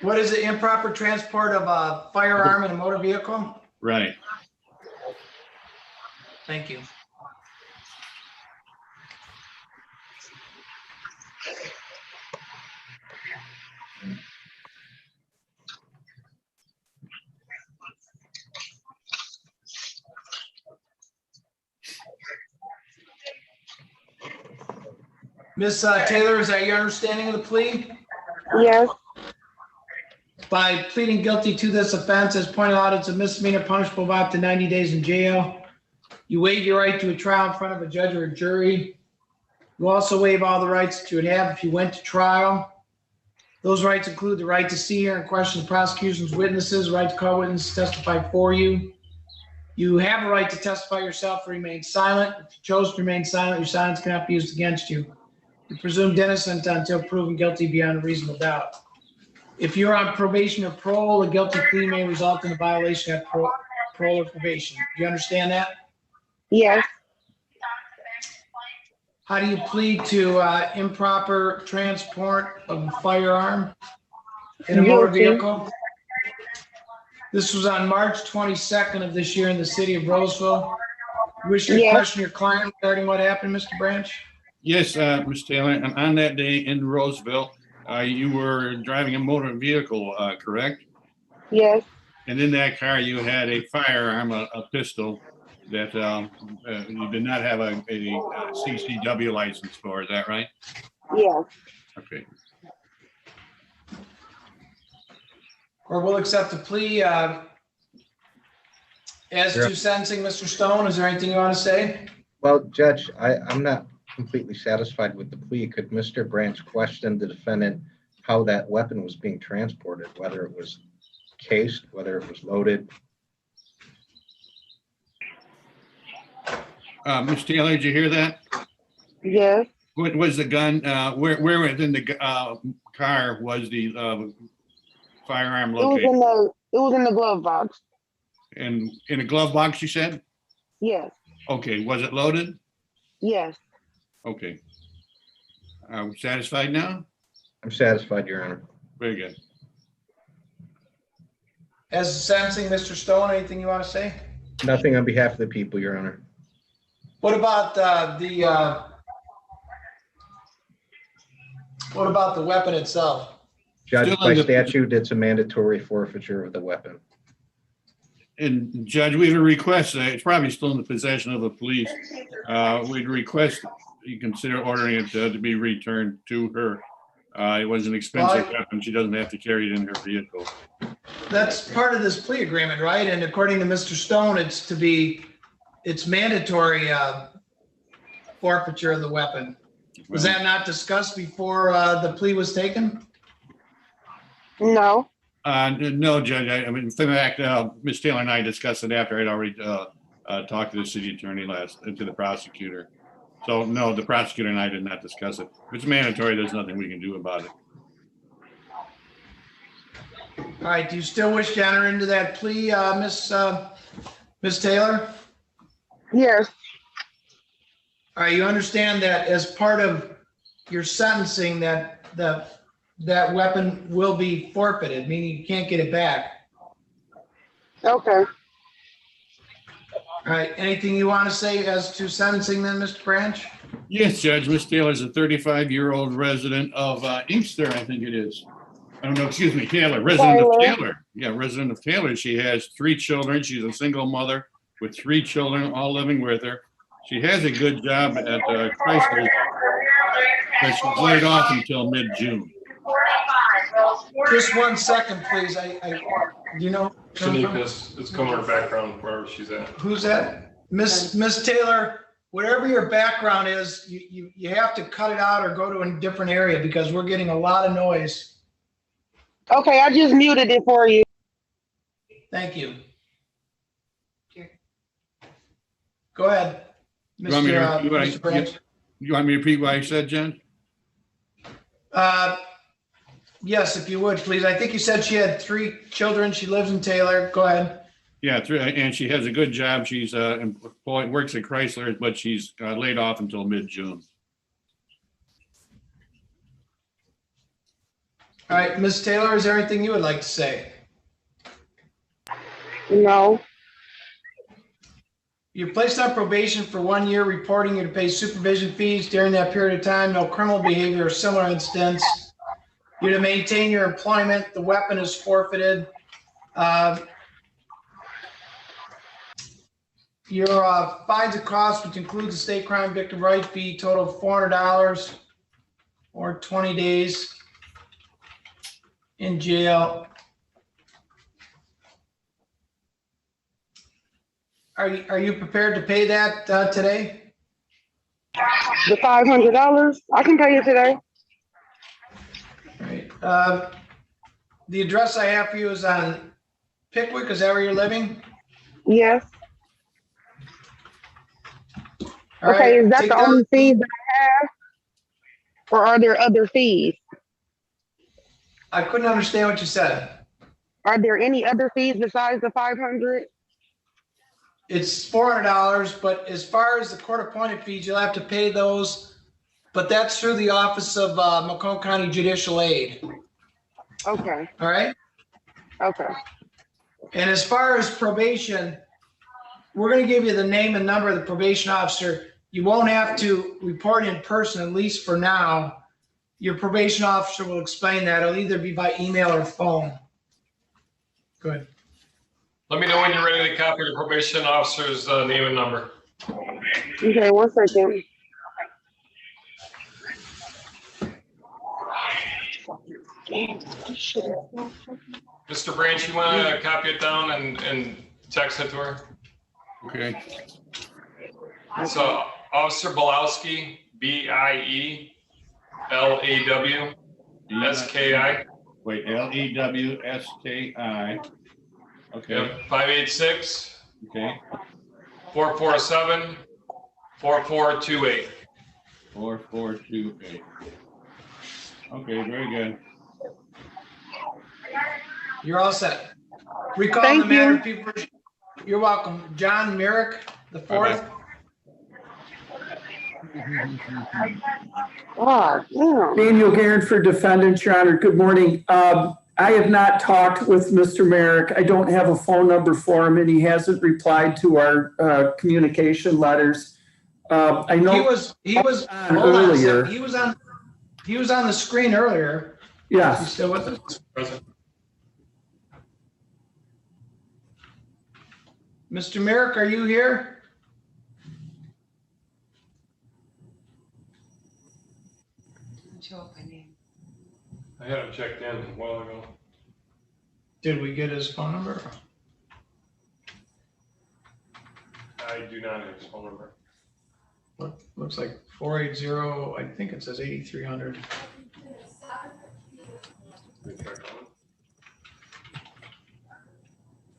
What is it? Improper transport of a firearm in a motor vehicle? Right. Thank you. Miss Taylor, is that your understanding of the plea? Yes. By pleading guilty to this offense, as pointed out, it's a misdemeanor punishable by up to 90 days in jail. You waive your right to a trial in front of a judge or a jury. You also waive all the rights that you would have if you went to trial. Those rights include the right to see, hear, and question the prosecution's witnesses, right to call witnesses to testify for you. You have a right to testify yourself or remain silent. If you chose to remain silent, your silence cannot be used against you. You're presumed innocent until proven guilty beyond a reasonable doubt. If you're on probation or parole, a guilty plea may result in a violation of parole or probation. Do you understand that? Yes. How do you plead to improper transport of a firearm in a motor vehicle? This was on March 22nd of this year in the city of Roseville. You wish to question your client regarding what happened, Mr. Branch? Yes, Ms. Taylor, and on that day in Roseville, you were driving a motor vehicle, correct? Yes. And in that car, you had a firearm, a pistol that you did not have a CCW license for. Is that right? Yes. Okay. Or we'll accept the plea. As to sentencing, Mr. Stone, is there anything you want to say? Well, Judge, I'm not completely satisfied with the plea. Could Mr. Branch question the defendant how that weapon was being transported, whether it was cased, whether it was loaded? Ms. Taylor, did you hear that? Yes. What was the gun? Where within the car was the firearm located? It was in the glove box. And in a glove box, you said? Yes. Okay. Was it loaded? Yes. Okay. Are we satisfied now? I'm satisfied, Your Honor. Very good. As to sentencing, Mr. Stone, anything you want to say? Nothing on behalf of the people, Your Honor. What about the weapon itself? Judge, Still by in the- statute, it's a mandatory forfeiture of the weapon. And Judge, we would request, it's probably still in the possession of the police. We'd request you consider ordering it to be returned to her. It was an expensive weapon. She doesn't have to carry it in her vehicle. That's part of this plea agreement, right? And according to Mr. Stone, it's mandatory forfeiture of the weapon. Was that not discussed before the plea was taken? No. No, Judge. I mean, in fact, Ms. Taylor and I discussed it after I'd already talked to the city attorney to the prosecutor. So no, the prosecutor and I did not discuss it. If it's mandatory, there's nothing we can do about it. All right, do you still wish to enter into that plea, Miss Taylor? Yes. All right, you understand that as part of your sentencing that weapon will be forfeited, meaning you can't get it back. Okay. All right, anything you want to say as to sentencing then, Mr. Branch? Yes, Judge. Ms. Taylor is a 35-year-old resident of Inkster, I think it is. Oh, no, excuse me, Taylor, resident of Taylor. Yeah, resident of Taylor. She has 3 children. She's a single mother with 3 children, all living with her. She has a good job at Chrysler, but she's laid off until mid-June. Just 1 second, please. You know. Shanika's, it's coming her background wherever she's at. Who's that? Miss Taylor, whatever your background is, you have to cut it out or go to a different area because we're getting a lot of noise. Okay, I just muted it for you. Thank you. Go ahead. You want me to repeat what Mr. Branch. you want me to repeat what I said, Jen? Yes, if you would, please. I think you said she had 3 children. She lives in Taylor. Go ahead. Yeah, and she has a good job. She's employed, works at Chrysler, but she's laid off until mid-June. All right, Ms. Taylor, is there anything you would like to say? No. You're placed on probation for 1 year, reporting you to pay supervision fees during that period of time. No criminal behavior or similar incidents. You're to maintain your employment. The weapon is forfeited. Your fines and costs, which includes the state crime victim right fee, total of $400 or 20 days in jail. Are you prepared to pay that today? The $500? I can pay it today. Right. The address I have for you is on Pickwick. Is that where you're living? Yes. All Okay, right, is that take the only fees that I have? Or are there other fees? I couldn't understand what you said. Are there any other fees besides the 500? It's $400, but as far as the court-appointed fees, you'll have to pay those. But that's through the Office of Macomb County Judicial Aid. Okay. All right? Okay. And as far as probation, we're going to give you the name and number of the probation officer. You won't have to report in person, at least for now. Your probation officer will explain that. It'll either be by email or phone. Go ahead. Let me know when you're ready to copy the probation officer's name and number. Okay, 1 second. Mr. Branch, you want to copy it down and text it to her? Okay. So Officer Bilowski, B-I-E-L-A-W-S-K-I. Wait, Lewski. Okay. Yep, 586. Okay. 447-4428. 4428. Okay, very good. You're all set. Recall Thank the matter you. of people. You're welcome. John Merrick, the 4th. Oh, damn. Daniel Garrett for defendants, Your Honor. Good morning. I have not talked with Mr. Merrick. I don't have a phone number for him, and he hasn't replied to our communication letters. I know He was on hold on a earlier. second. He was on the screen earlier. Yes. He's still with us? Present. Mr. Merrick, are you here? I had him checked in a while ago. Did we get his phone number? I do not have his phone number. Looks like 480, I think it says 8300. Let me check on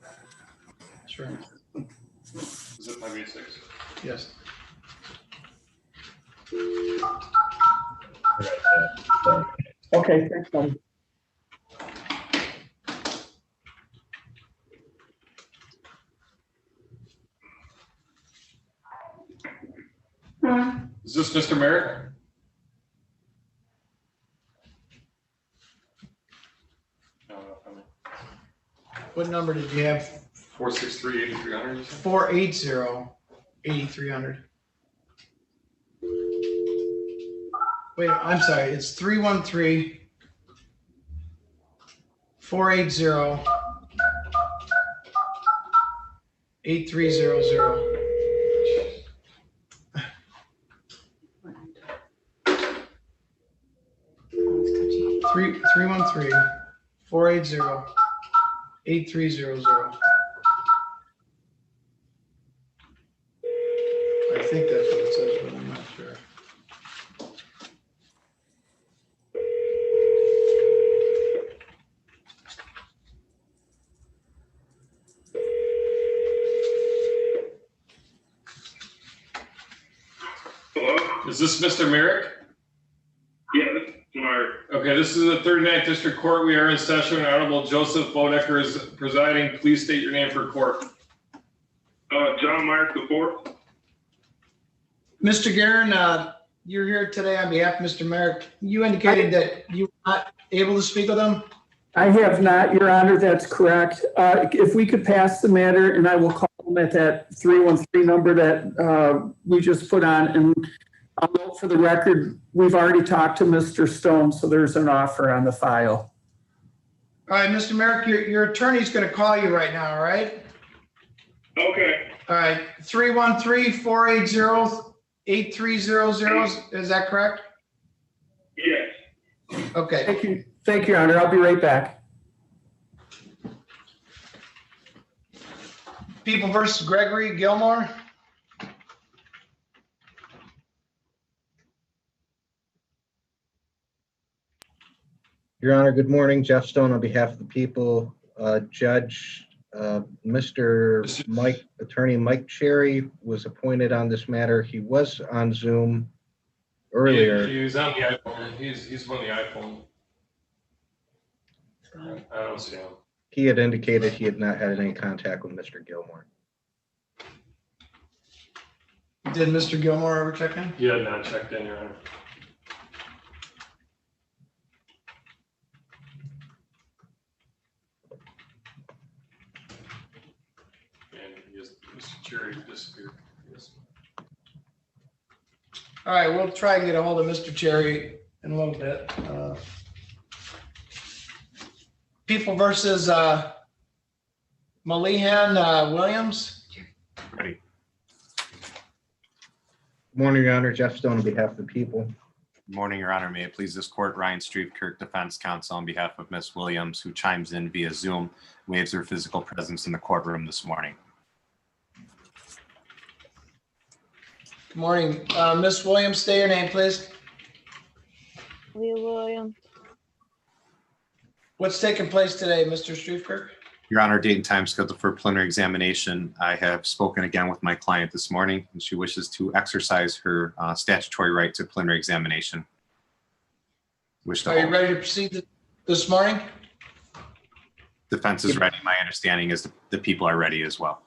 it. Sure. Is it 586? Yes. Okay, thanks, buddy. Is this Mr. Merrick? No, not coming. What number did you have? 463-8300. 480-8300. Wait, I'm sorry. It's 313 480 8300. 313 480 8300. I think that's what it says, but I'm not sure. Hello? Is this Mr. Merrick? Yeah, this is Mark. Okay, this is the 39th District Court. We are in session. Honorable Joseph Boedeker is presiding. Please state your name for court. John Myers IV. Mr. Guerin, you're here today on behalf of Mr. Merrick. You indicated that you were not able to speak with him? I have not, Your Honor, that's correct. If we could pass the matter, and I will call him at that 313 number that we just put on. And I'll note for the record, we've already talked to Mr. Stone, so there's an offer on the file. All right, Mr. Merrick, your attorney's going to call you right now, all right? Okay. All right, 313 480 8300, is that correct? Yes. Okay. Thank you. Thank you, Your Honor. I'll be right back. People versus Gregory Gilmore. Your Honor, good morning. Jeff Stone on behalf of the people. Judge, Attorney Mike Cherry was appointed on this matter. He was on Zoom earlier. He was on the iPhone. He's on the iPhone. I don't see him. He had indicated he had not had any contact with Mr. Gilmore. Did Mr. Gilmore ever check in? He had not checked in, Your Honor. Mr. Cherry disappeared. Yes. All right, we'll try and get a hold of Mr. Cherry in a little bit. People versus Malihan Williams. Ready. Good morning, Your Honor. Jeff Stone on behalf of the people. Good morning, Your Honor. May it please this court, Ryan Streetkirk, Defense Counsel on behalf of Ms. Williams, who chimes in via Zoom, waives her physical presence in the courtroom this morning. Good morning. Ms. Williams, state your name, please. Leah Williams. What's taking place today, Mr. Streetkirk? Your Honor, date and time scheduled for preliminary examination. I have spoken again with my client this morning, and she wishes to exercise her statutory right to preliminary examination. Are you ready to proceed this morning? Defense is ready. My understanding is the people are ready as well.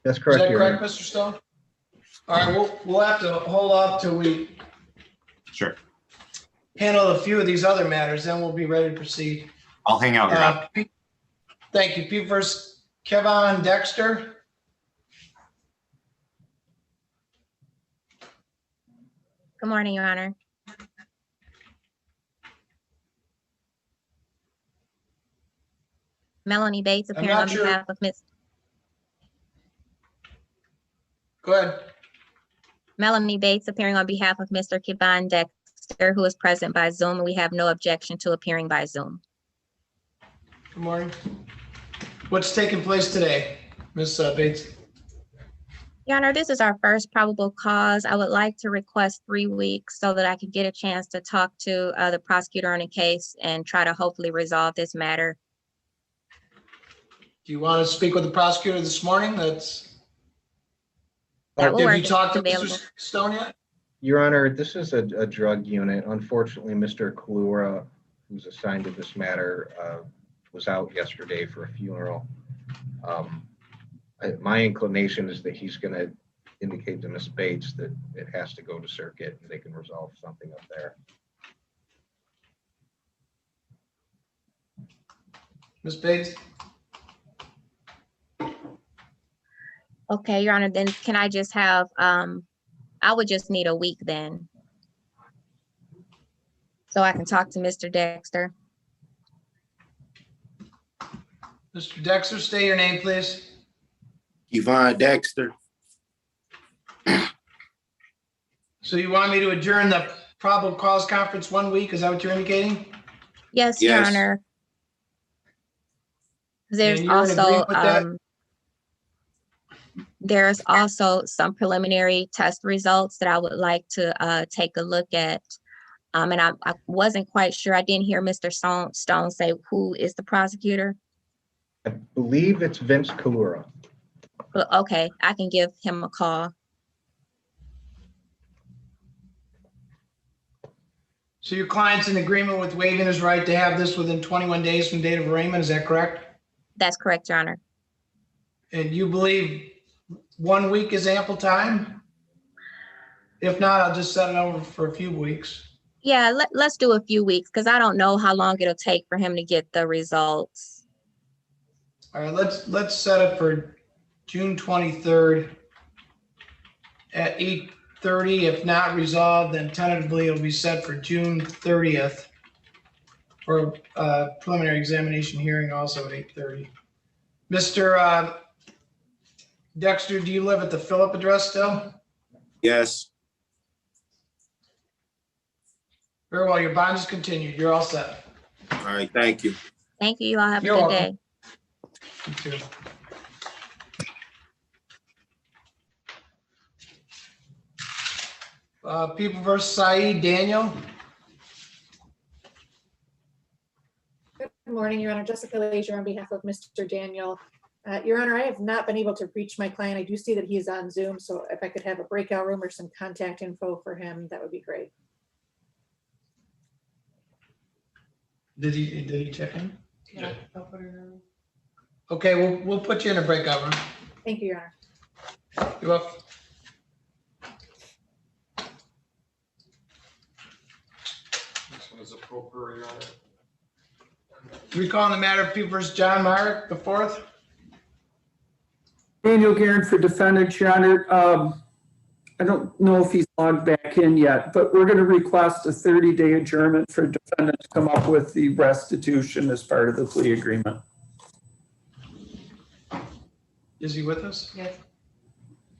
That's correct. Is that correct, Mr. Stone? All right, we'll have to hold off till we. Sure. handle a few of these other matters, then we'll be ready to proceed. I'll hang out, Your Honor. Thank you. People versus Kevin Dexter. Good morning, Your Honor. Melanie Bates appearing on behalf of Ms. Go ahead. Melanie Bates appearing on behalf of Mr. Kevin Dexter, who is present by Zoom, and we have no objection to appearing by Zoom. Good morning. What's taking place today, Ms. Bates? Your Honor, this is our first probable cause. I would like to request 3 weeks so that I can get a chance to talk to the prosecutor on the case and try to hopefully resolve this matter. Do you want to speak with the prosecutor this morning? That will Have work you if talked to it's available. Mr. Stone yet? Your Honor, this is a drug unit. Unfortunately, Mr. Kalura, who's assigned to this matter, was out yesterday for a funeral. My inclination is that he's going to indicate to Ms. Bates that it has to go to circuit and they can resolve something up there. Ms. Bates? Okay, Your Honor, then can I just have, I would just need a week then. So I can talk to Mr. Dexter. Mr. Dexter, state your name, please. Yvonne Dexter. So you want me to adjourn the probable cause conference 1 week? Is that what you're indicating? Yes, Your Yes. Honor. There's And you're in also, agreement with that? there's also some preliminary test results that I would like to take a look at. And I wasn't quite sure. I didn't hear Mr. Stone say who is the prosecutor. I believe it's Vince Kalura. But okay, I can give him a call. So your client's in agreement with waiving his right to have this within 21 days from date of arraignment, is that correct? That's correct, Your Honor. And you believe 1 week is ample time? If not, I'll just set it over for a few weeks. Yeah, let's do a few weeks because I don't know how long it'll take for him to get the results. All right, let's set it for June 23rd at 8:30. If not resolved, then tentatively it'll be set for June 30th for a preliminary examination hearing also at 8:30. Mr. Dexter, do you live at the Phillip address still? Yes. Very well, your bond is continued. You're all set. All right, thank you. Thank you. You all have a You're good welcome. day. You too. People versus Saeed, Daniel. Good morning, Your Honor. Jessica Leisure on behalf of Mr. Daniel. Your Honor, I have not been able to reach my client. I do see that he is on Zoom, so if I could have a breakout room or some contact info for him, that would be great. Did he check in? Yeah. Okay, we'll put you in a breakout room. Thank you, Your Honor. You're welcome. This one is appropriate, Your Honor. Recalling the matter of people versus John Merrick, the fourth. Daniel Guerin for defendant, Your Honor. I don't know if he's logged back in yet, but we're going to request a 30-day adjournment for defendant to come up with the restitution as part of the plea agreement. Is he with us? Yes.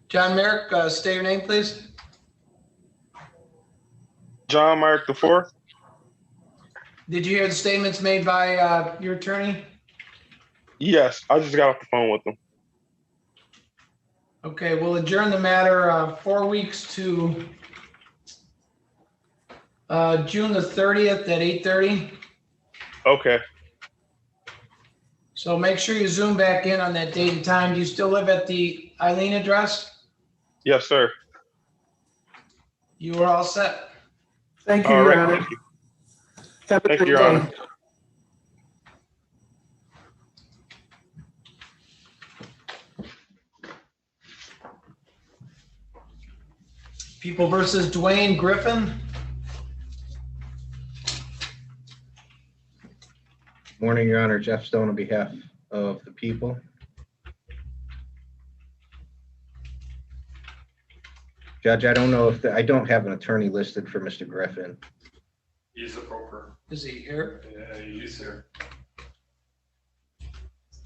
John Merrick, state your name, please. John Merrick the fourth. Did you hear the statements made by your attorney? Yes, I just got off the phone with him. Okay, we'll adjourn the matter 4 weeks to June the 30th at 8:30. Okay. So make sure you zoom back in on that date and time. Do you still live at the Eileen address? Yes, sir. You are all set. Thank you, All Your right, Honor. thank you. Have a Thank good you, Your day. Honor. People versus Dwayne Griffin. Morning, Your Honor. Jeff Stone on behalf of the people. Judge, I don't know if, I don't have an attorney listed for Mr. Griffin. He's a broker. Is he here? Yeah, he's here.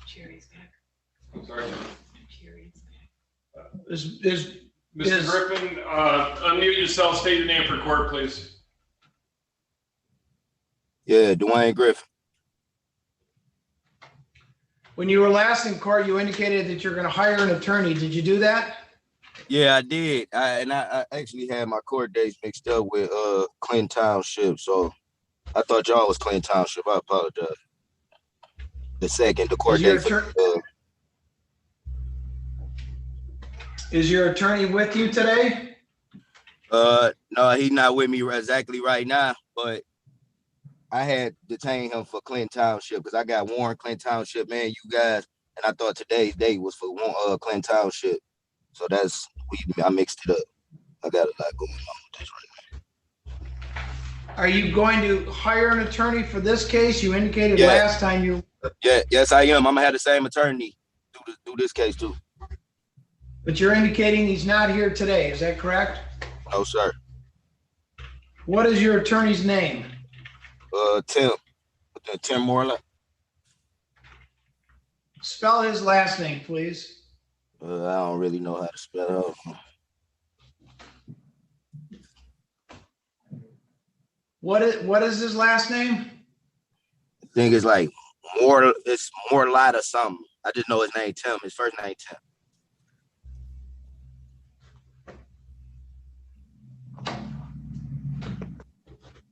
Chaudhary's back. I'm sorry. Chaudhary's back. Is Mr. Griffin, unmute yourself, state your name for court, please. Yeah, Dwayne Griffin. when you were last in court, you indicated that you're going to hire an attorney. Did you do that? Yeah, I did. I actually had my court dates mixed up with Clinton Township, so I thought y'all was Clinton Township. I apologize. The court date. Is your attorney with you today? No, he's not with me exactly right now, but I had detained him for Clinton Township because I got Warren, Clinton Township, man, you guys, and I thought today's date was for Clinton Township. So I mixed it up. I got a lot going on with this right now. Are you going to hire an attorney for this case? You indicated Yeah. last time you. Yeah, yes, I am. I'm gonna have the same attorney do this case too. But you're indicating he's not here today. Is that correct? No, sir. What is your attorney's name? Tim Moreland. Spell his last name, please. I don't really know how to spell it out. What is his last name? I think it's like it's more light or something. I just know his name Tim. His first name Tim.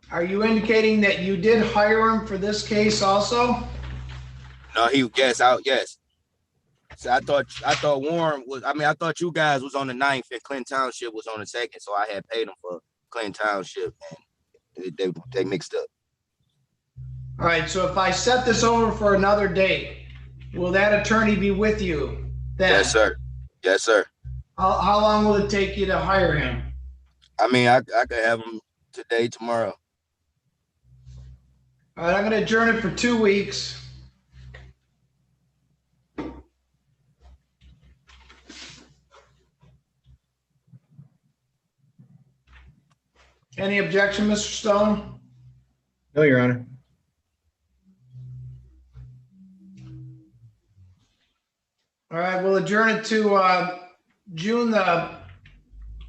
Are you indicating that you did hire him for this case also? No, yes. So I thought Warren was. I thought you guys was on the 9th and Clinton Township was on the 2nd. So I had paid them for Clinton Township, and they mixed up. All right. So if I set this over for another date, will that attorney be with you then? Yes, sir. Yes, sir. How long will it take you to hire him? I could have him today, tomorrow. All right. I'm going to adjourn it for 2 weeks. Any objection, Mr. Stone? No, Your Honor. All right, we'll adjourn it to June the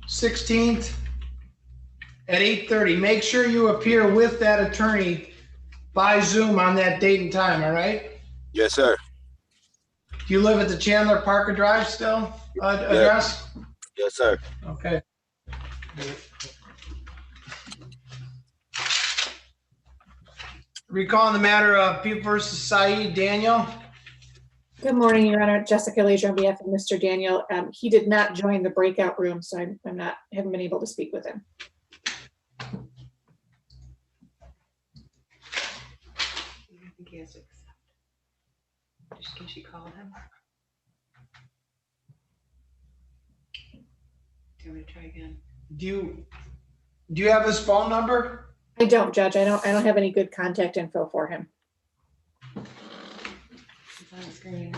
16th at 8:30. Make sure you appear with that attorney by Zoom on that date and time, all right? Yes, sir. Do you live at the Chandler Parker Drive still address? Yes, sir. Okay. Recalling the matter of People versus Saeed, Daniel. Good morning, Your Honor. Jessica Leisure on behalf of Mr. Daniel. He did not join the breakout room, so haven't been able to speak with him. I think he has to accept. Can she call him? Do you want me to try again? Do you have his phone number? I don't, Judge. I don't have any good contact info for him. It's on the screen.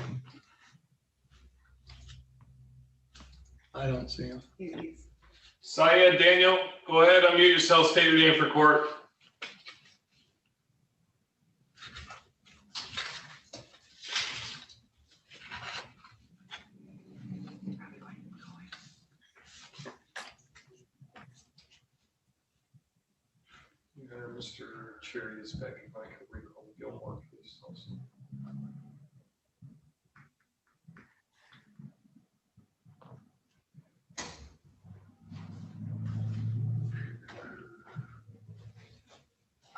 I don't see him. Syed, Daniel, go ahead, unmute yourself, state your name for court. Mr. Chaudhary is back. If I could recall Gilmore, please. Also.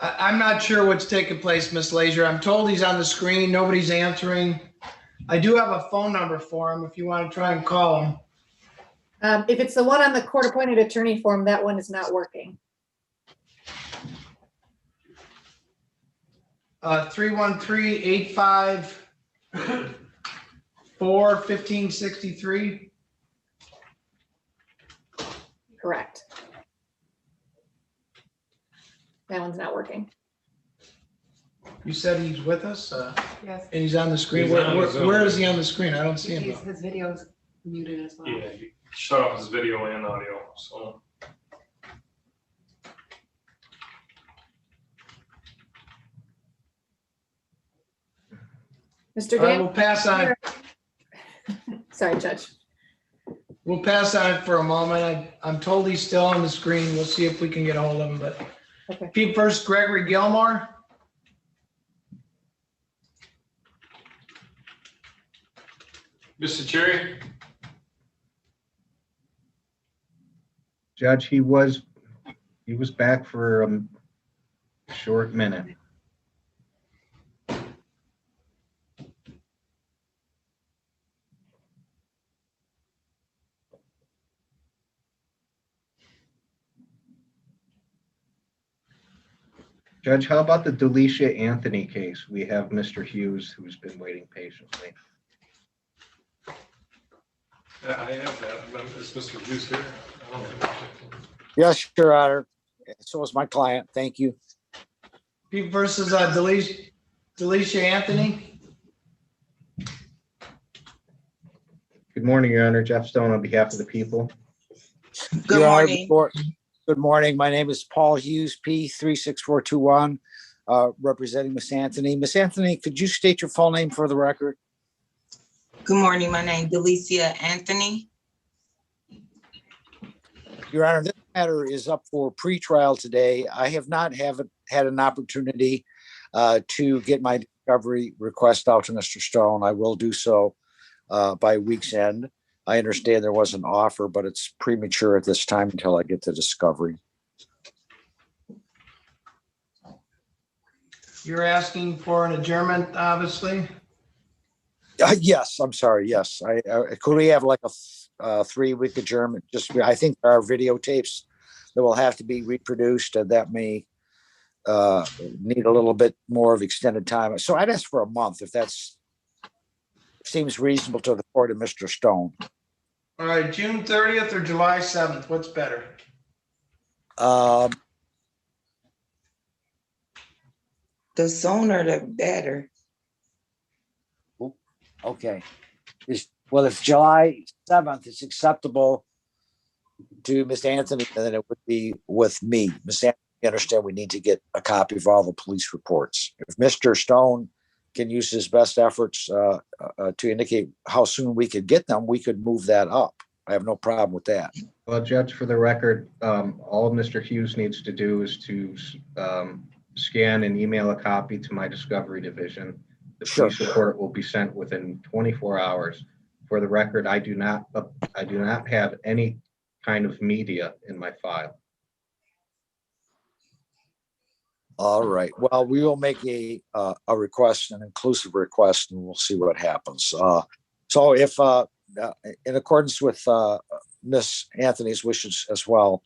I'm not sure what's taking place, Miss Leisure. I'm told he's on the screen. Nobody's answering. I do have a phone number for him if you want to try and call him. If it's the one on the court-appointed attorney form, that one is not working. 313-854-1563. Correct. That one's not working. You said he's with us, Yes. and he's on the screen. He's on the Zoom. Where is he on the screen? I don't see him. His video's muted as well. Yeah, he shut off his video and audio, so. Mr. All right, Dan? we'll pass on. Sorry, Judge. We'll pass on for a moment. I'm told he's still on the screen. We'll see if we can get a hold of him, but. Okay. Pete first, Gregory Gilmore. Mr. Cherry? Judge, he was back for a short minute. Judge, how about the Delicia Anthony case? We have Mr. Hughes who's been waiting patiently. Yeah, I have that, but is Mr. Hughes here? I don't have it. Yes, Your Honor. So is my client. Thank you. Pete versus Delicia Anthony. Good morning, Your Honor. Jeff Stone on behalf of the people. Good morning. Good morning. My name is Paul Hughes, P 36421, representing Miss Anthony. Miss Anthony, could you state your full name for the record? Good morning. My name is Delicia Anthony. Your Honor, this matter is up for pretrial today. I have not had an opportunity to get my discovery request out to Mr. Stone. I will do so by week's end. I understand there was an offer, but it's premature at this time until I get the discovery. You're asking for an adjournment, obviously. Yes, I'm sorry. Yes, could we have like a 3-week adjournment? I think there are videotapes that will have to be reproduced, and that may need a little bit more of extended time. So I'd ask for a month if that's seems reasonable to the court and Mr. Stone. All right, June 30th or July 7th, what's better? The sooner the better. Okay. Well, if July 7th is acceptable to Miss Anthony, then it would be with me. Miss Anthony, you understand we need to get a copy of all the police reports. If Mr. Stone can use his best efforts to indicate how soon we could get them, we could move that up. I have no problem with that. Well, Judge, for the record, all Mr. Hughes needs to do is to scan and email a copy to my discovery division. The police report will be sent within 24 hours. For the record, I do not have any kind of media in my file. All right. Well, we will make a request, an inclusive request, and we'll see what happens. So if, in accordance with Miss Anthony's wishes as well,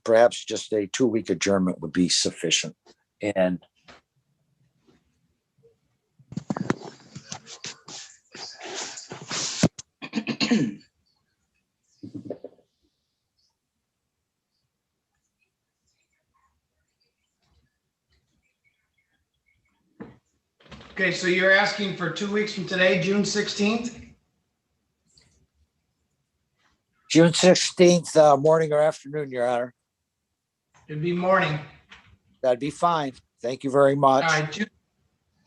perhaps just a 2-week adjournment would be sufficient. And Okay, so you're asking for 2 weeks from today, June 16th? June 16th, morning or afternoon, Your Honor. It'd be morning. That'd be fine. Thank you very much. All right,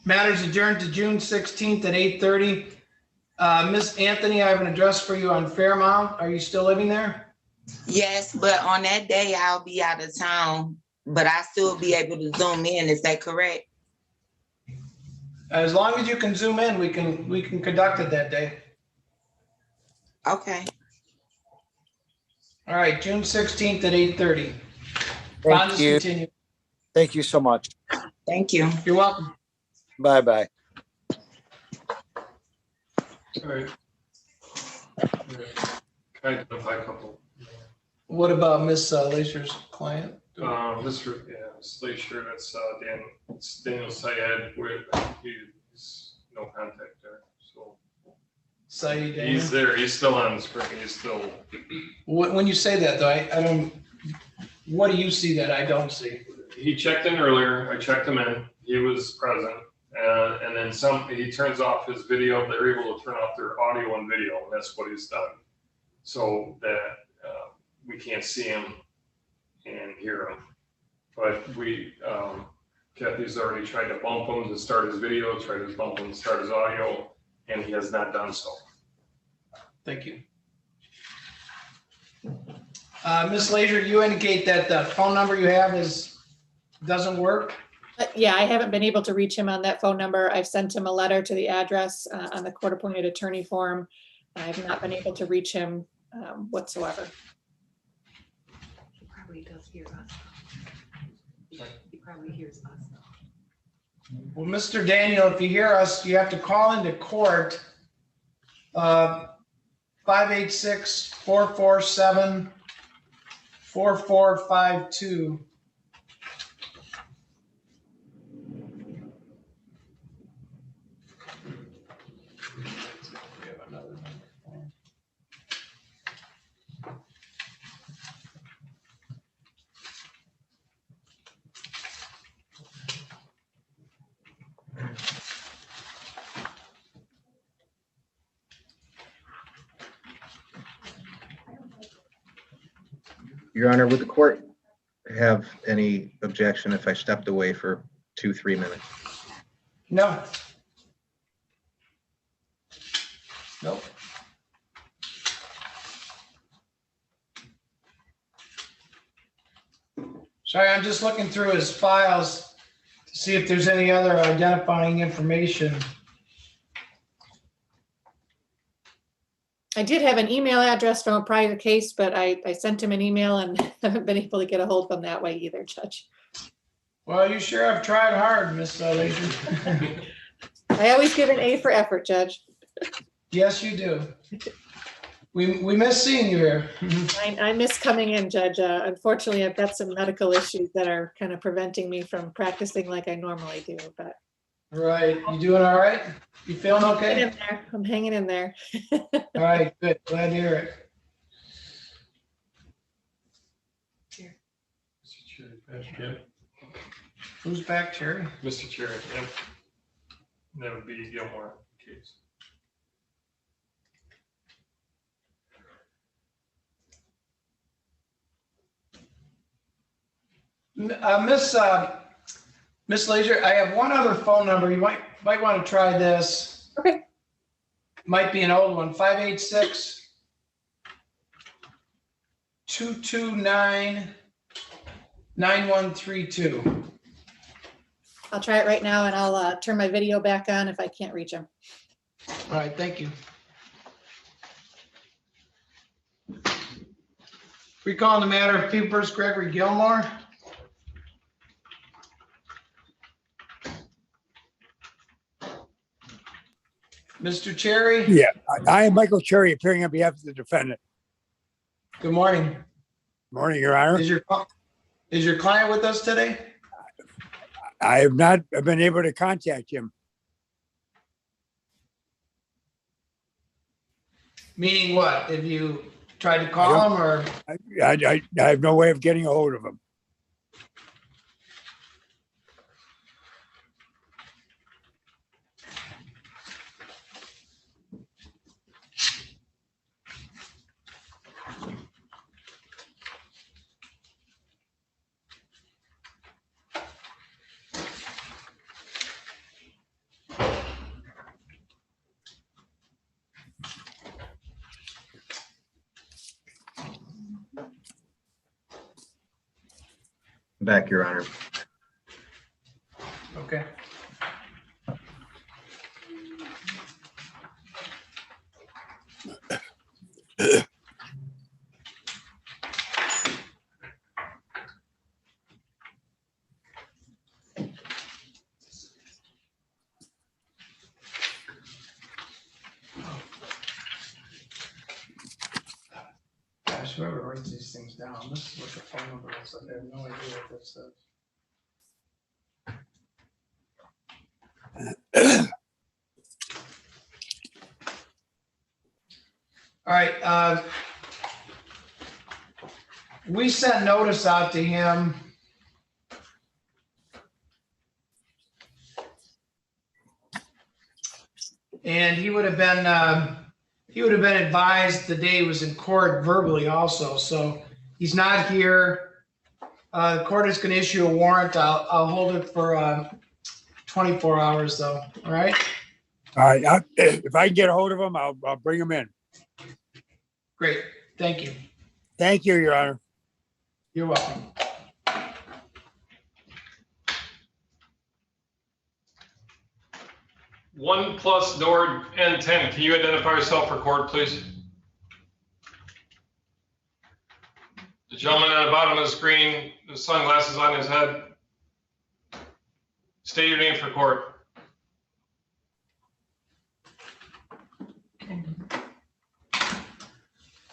matters adjourned to June 16th at 8:30. Miss Anthony, I have an address for you on Fairmount. Are you still living there? Yes, but on that day I'll be out of town, but I still be able to zoom in. Is that correct? As long as you can zoom in, we can conduct it that day. Okay. All right, June 16th at 8:30. Thank you. Continue. Thank you so much. Thank you. You're welcome. Bye-bye. All right. Can I identify a couple? What about Miss Lacer's client? Miss Glacier, that's Daniel Syed, where he's no contact there, so. Syed Daniel? He's there, he's still on the screen, he's still. When you say that though, I don't, what do you see that I don't see? he checked in earlier. I checked him in. He was present. And then he turns off his video. They're able to turn off their audio and video, and that's what he's done. So that we can't see him and hear him. But Kathy's already tried to bump him to start his video, tried to bump him to start his audio, and he has not done so. Thank you. Ms. Leisure, you indicate that the phone number you have doesn't work? Yeah, I haven't been able to reach him on that phone number. I've sent him a letter to the address on the court-appointed attorney form. I've not been able to reach him whatsoever. He probably does hear us. He probably hears us. Well, Mr. Daniel, if you hear us, you have to call into court 586-447-4452. Your Honor, would the court have any objection if I stepped away for 2-3 minutes? No. Nope. Sorry, I'm just looking through his files to see if there's any other identifying information. I did have an email address from a prior case, but I sent him an email and haven't been able to get a hold of him that way either, Judge. Well, you sure have tried hard, Miss Leisure. I always give an A for effort, Judge. Yes, you do. We miss seeing you here. I miss coming in, Judge. Unfortunately, I've got some medical issues that are kind of preventing me from practicing like I normally do, but. Right. You doing all right? You feeling okay? I'm hanging in there. All right, good. Glad to hear it. Who's back, Cherry? Mr. Chair, yep. That would be Gilmore case. Miss Leisure, I have one other phone number. You might want to try this. Okay. Might be an old one. 586-229-9132. I'll try it right now and I'll turn my video back on if I can't reach him. All right, thank you. Recalling the matter of People v. Gregory Gilmore. Mr. Cherry? Yeah, I am Michael Cherry, appearing on behalf of the defendant. Good morning. Morning, Your Honor. Is your client with us today? I have not been able to contact him. Meaning what? Have you tried to call him or? I have no way of getting a hold of him. Back, Your Honor. Okay. Gosh, whoever writes these things down, this is what the phone number is. I have no idea what this says. All right. We sent notice out to him And he would have been advised the day he was in court verbally also. So he's not here. The court is going to issue a warrant. I'll hold it for 24 hours though. All right. All right, if I can get a hold of him, I'll bring him in. Great. Thank you. Thank you, Your Honor. You're welcome. One plus door N10. Can you identify yourself for court, please? The gentleman at the bottom of the screen, the sunglasses on his head. State your name for court.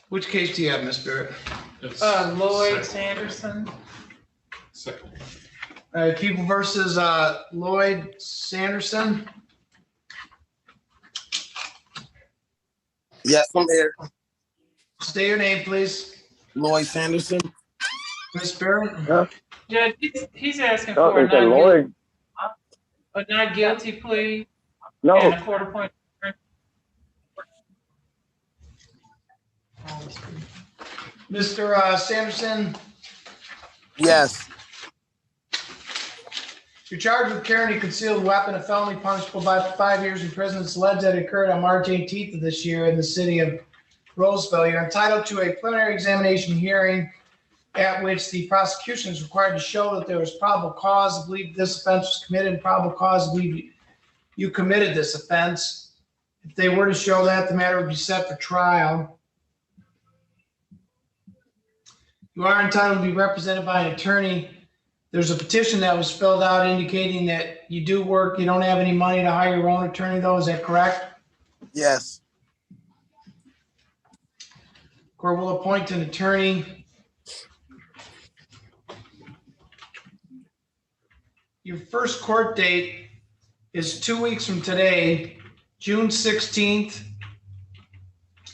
Which case do you have, Miss Barrett? It's Lloyd second. Sanderson. Second. All right, people versus Lloyd Sanderson. Yes, I'm there. State your name, please. Lloyd Sanderson. Miss Barrett? Judge, he's asking Oh, for is that Lloyd? a not guilty plea No. and a court appointed. Mr. Sanderson, Yes. you're charged with carrying a concealed weapon, a felony punishable by 5 years in prison. It's alleged that it occurred on March 18th of this year in the city of Roseville. You're entitled to a preliminary examination hearing at which the prosecution is required to show that there was probable cause to believe this offense was committed and probable cause to believe you committed this offense. If they were to show that, the matter would be set for trial. You are entitled to be represented by an attorney. There's a petition that was filled out indicating that you do work, you don't have any money to hire your own attorney though, is that correct? Yes. Court will appoint an attorney. Your first court date is 2 weeks from today, June 16th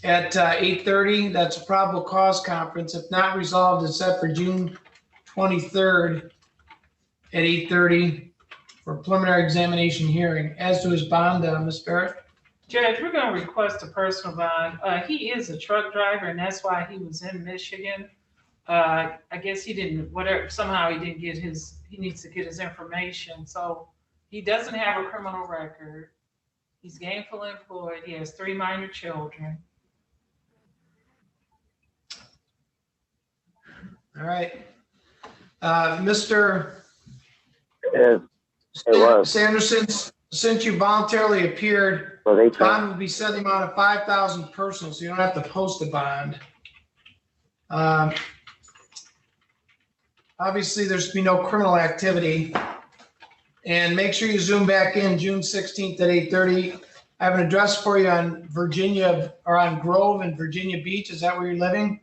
at 8:30. That's a probable cause conference. If not resolved, it's set for June 23rd at 8:30 for a preliminary examination hearing. As to his bond, Ms. Barrett? Judge, we're gonna request a personal bond. He is a truck driver and that's why he was in Michigan. I guess he didn't, whatever, somehow he didn't get he needs to get his information. So he doesn't have a criminal record. He's gainfully employed. He has 3 minor children. All right. Mr. Sanderson, since you voluntarily appeared, bond will be set the amount of $5,000 personal, so you don't have to post a bond. Obviously, there's to be no criminal activity. And make sure you zoom back in June 16th at 8:30. I have an address for you on Virginia, or on Grove and Virginia Beach. Is that where you're living?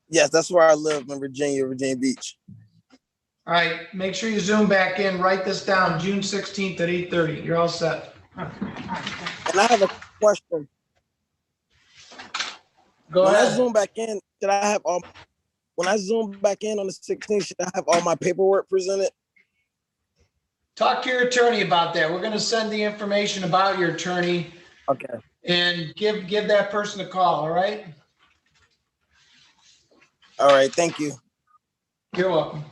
Yes, that's where I live in Virginia Beach. All right, make sure you zoom back in, write this down, June 16th at 8:30. You're all set. And I have a question. Go when ahead. I zoom back in, should I have all? When I zoom back in on the 16th, should I have all my paperwork presented? Talk to your attorney about that. We're gonna send the information about your attorney. Okay. And give that person a call, all right? All right, thank you. You're welcome.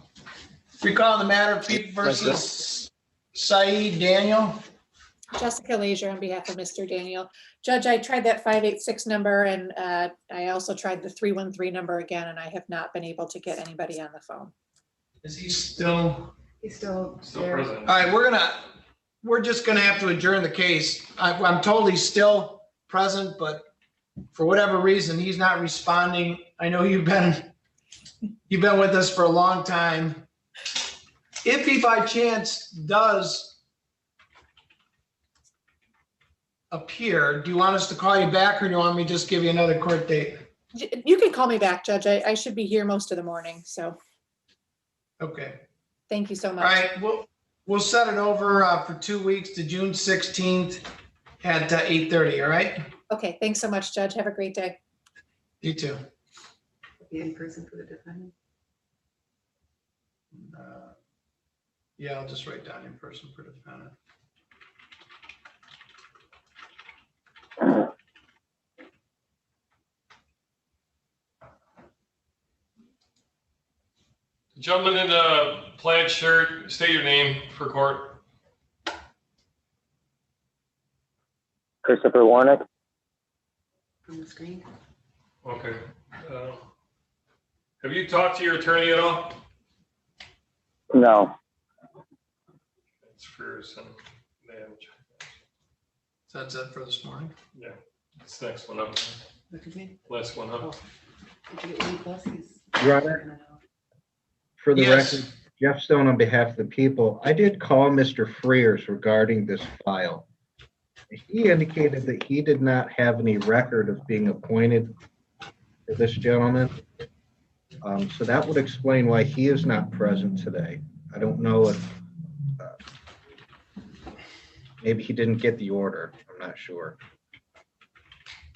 Recall the matter of People versus Saeed Daniel. Jessica Leisure on behalf of Mr. Daniel. Judge, I tried that 586 number and I also tried the 313 number again, and I have not been able to get anybody on the phone. Is he still? He's still Still present. All right, we're just gonna have to adjourn the case. I'm told he's still present, but for whatever reason, he's not responding. I know you've been with us for a long time. If he by chance does appear, do you want us to call you back or do you want me to just give you another court date? You can call me back, Judge. I should be here most of the morning, so Okay. thank you so All much. right, we'll set it over for 2 weeks to June 16th at 8:30, all right? Okay, thanks so much, Judge. Have a great day. You too. Be in person for the defendant. Yeah, I'll just write down in person for the defendant. Gentleman in the plaid shirt, state your name for court. Christopher Warnock. On the screen. Okay. Have you talked to your attorney at all? No. It's for some damage. So that's it for this morning. Yeah, it's the next one up. What's his name? Last one up. Did you get one plus? Your Honor, for the Yes. record, Jeff Stone on behalf of the people, I did call Mr. Frears regarding this file. He indicated that he did not have any record of being appointed for this gentleman. So that would explain why he is not present today. I don't know if maybe he didn't get the order. I'm not sure.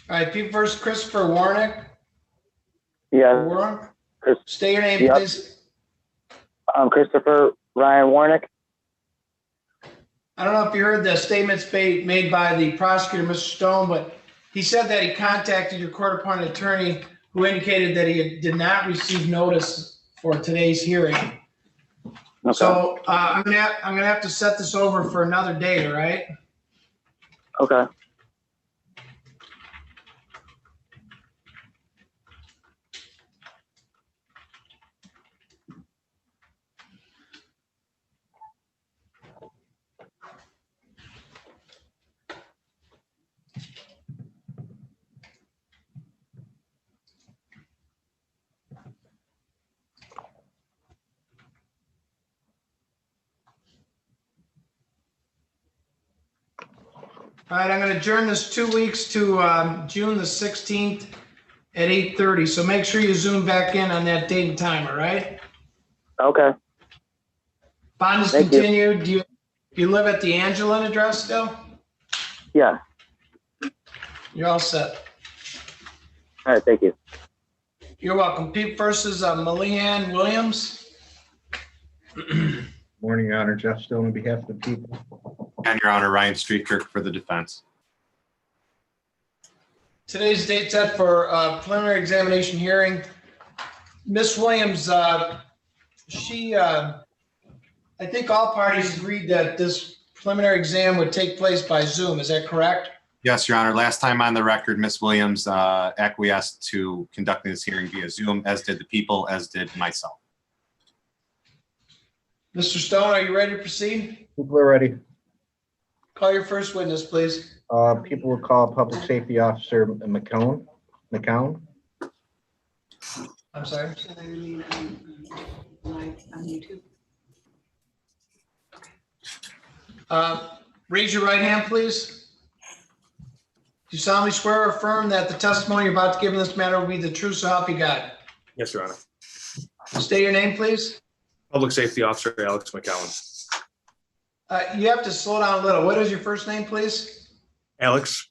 All right, people first, Christopher Warnock. Yeah. Warnock. State your name, Yep. please. I'm Christopher Ryan Warnock. I don't know if you heard the statements made by the prosecutor, Mr. Stone, but he said that he contacted your court-appointed attorney who indicated that he did not receive notice for today's hearing. Okay. So I'm gonna have to set this over for another date, all right? Okay. All right, I'm going to adjourn this 2 weeks to June the 16th at 8:30. So make sure you zoom back in on that date and time, all right? Okay. Bond is Thank you. continued. Do you live at the Angelin address still? Yeah. You're all set. All right. Thank you. You're welcome. Pete versus Malihan Williams. Morning, Your Honor. Jeff Stone on behalf of the people. And Your Honor, Ryan Streetkirk for the defense. Today's date set for preliminary examination hearing. Miss Williams, I think all parties agreed that this preliminary exam would take place by Zoom. Is that correct? Yes, Your Honor. Last time on the record, Ms. Williams acquiesced to conducting this hearing via Zoom, as did the people, as did myself. Mr. Stone, are you ready to proceed? People are ready. Call your first witness, please. People will call Public Safety Officer McCown. I'm sorry. Shall I remain live on YouTube? Raise your right hand, please. Do you solemnly swear or affirm that the testimony you're about to give in this matter will be the truth, so help you God? Yes, Your Honor. State your name, please. Public Safety Officer Alex McCowan. You have to slow down a little. What is your first name, please? Alex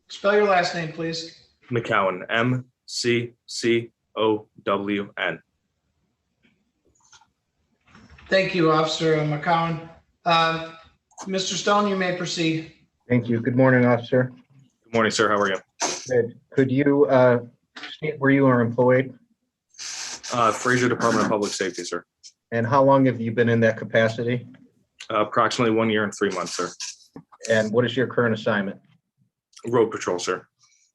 Spell your last name, please. McCowan. McCown. Thank you, Officer McCowan. Mr. Stone, you may proceed. Thank you. Good morning, Officer. Good morning, sir. How are you? Good. Could you state where you are employed? Fraser Department of Public Safety, sir. And how long have you been in that capacity? Approximately 1 year and 3 months, sir. And what is your current assignment? Road patrol, sir.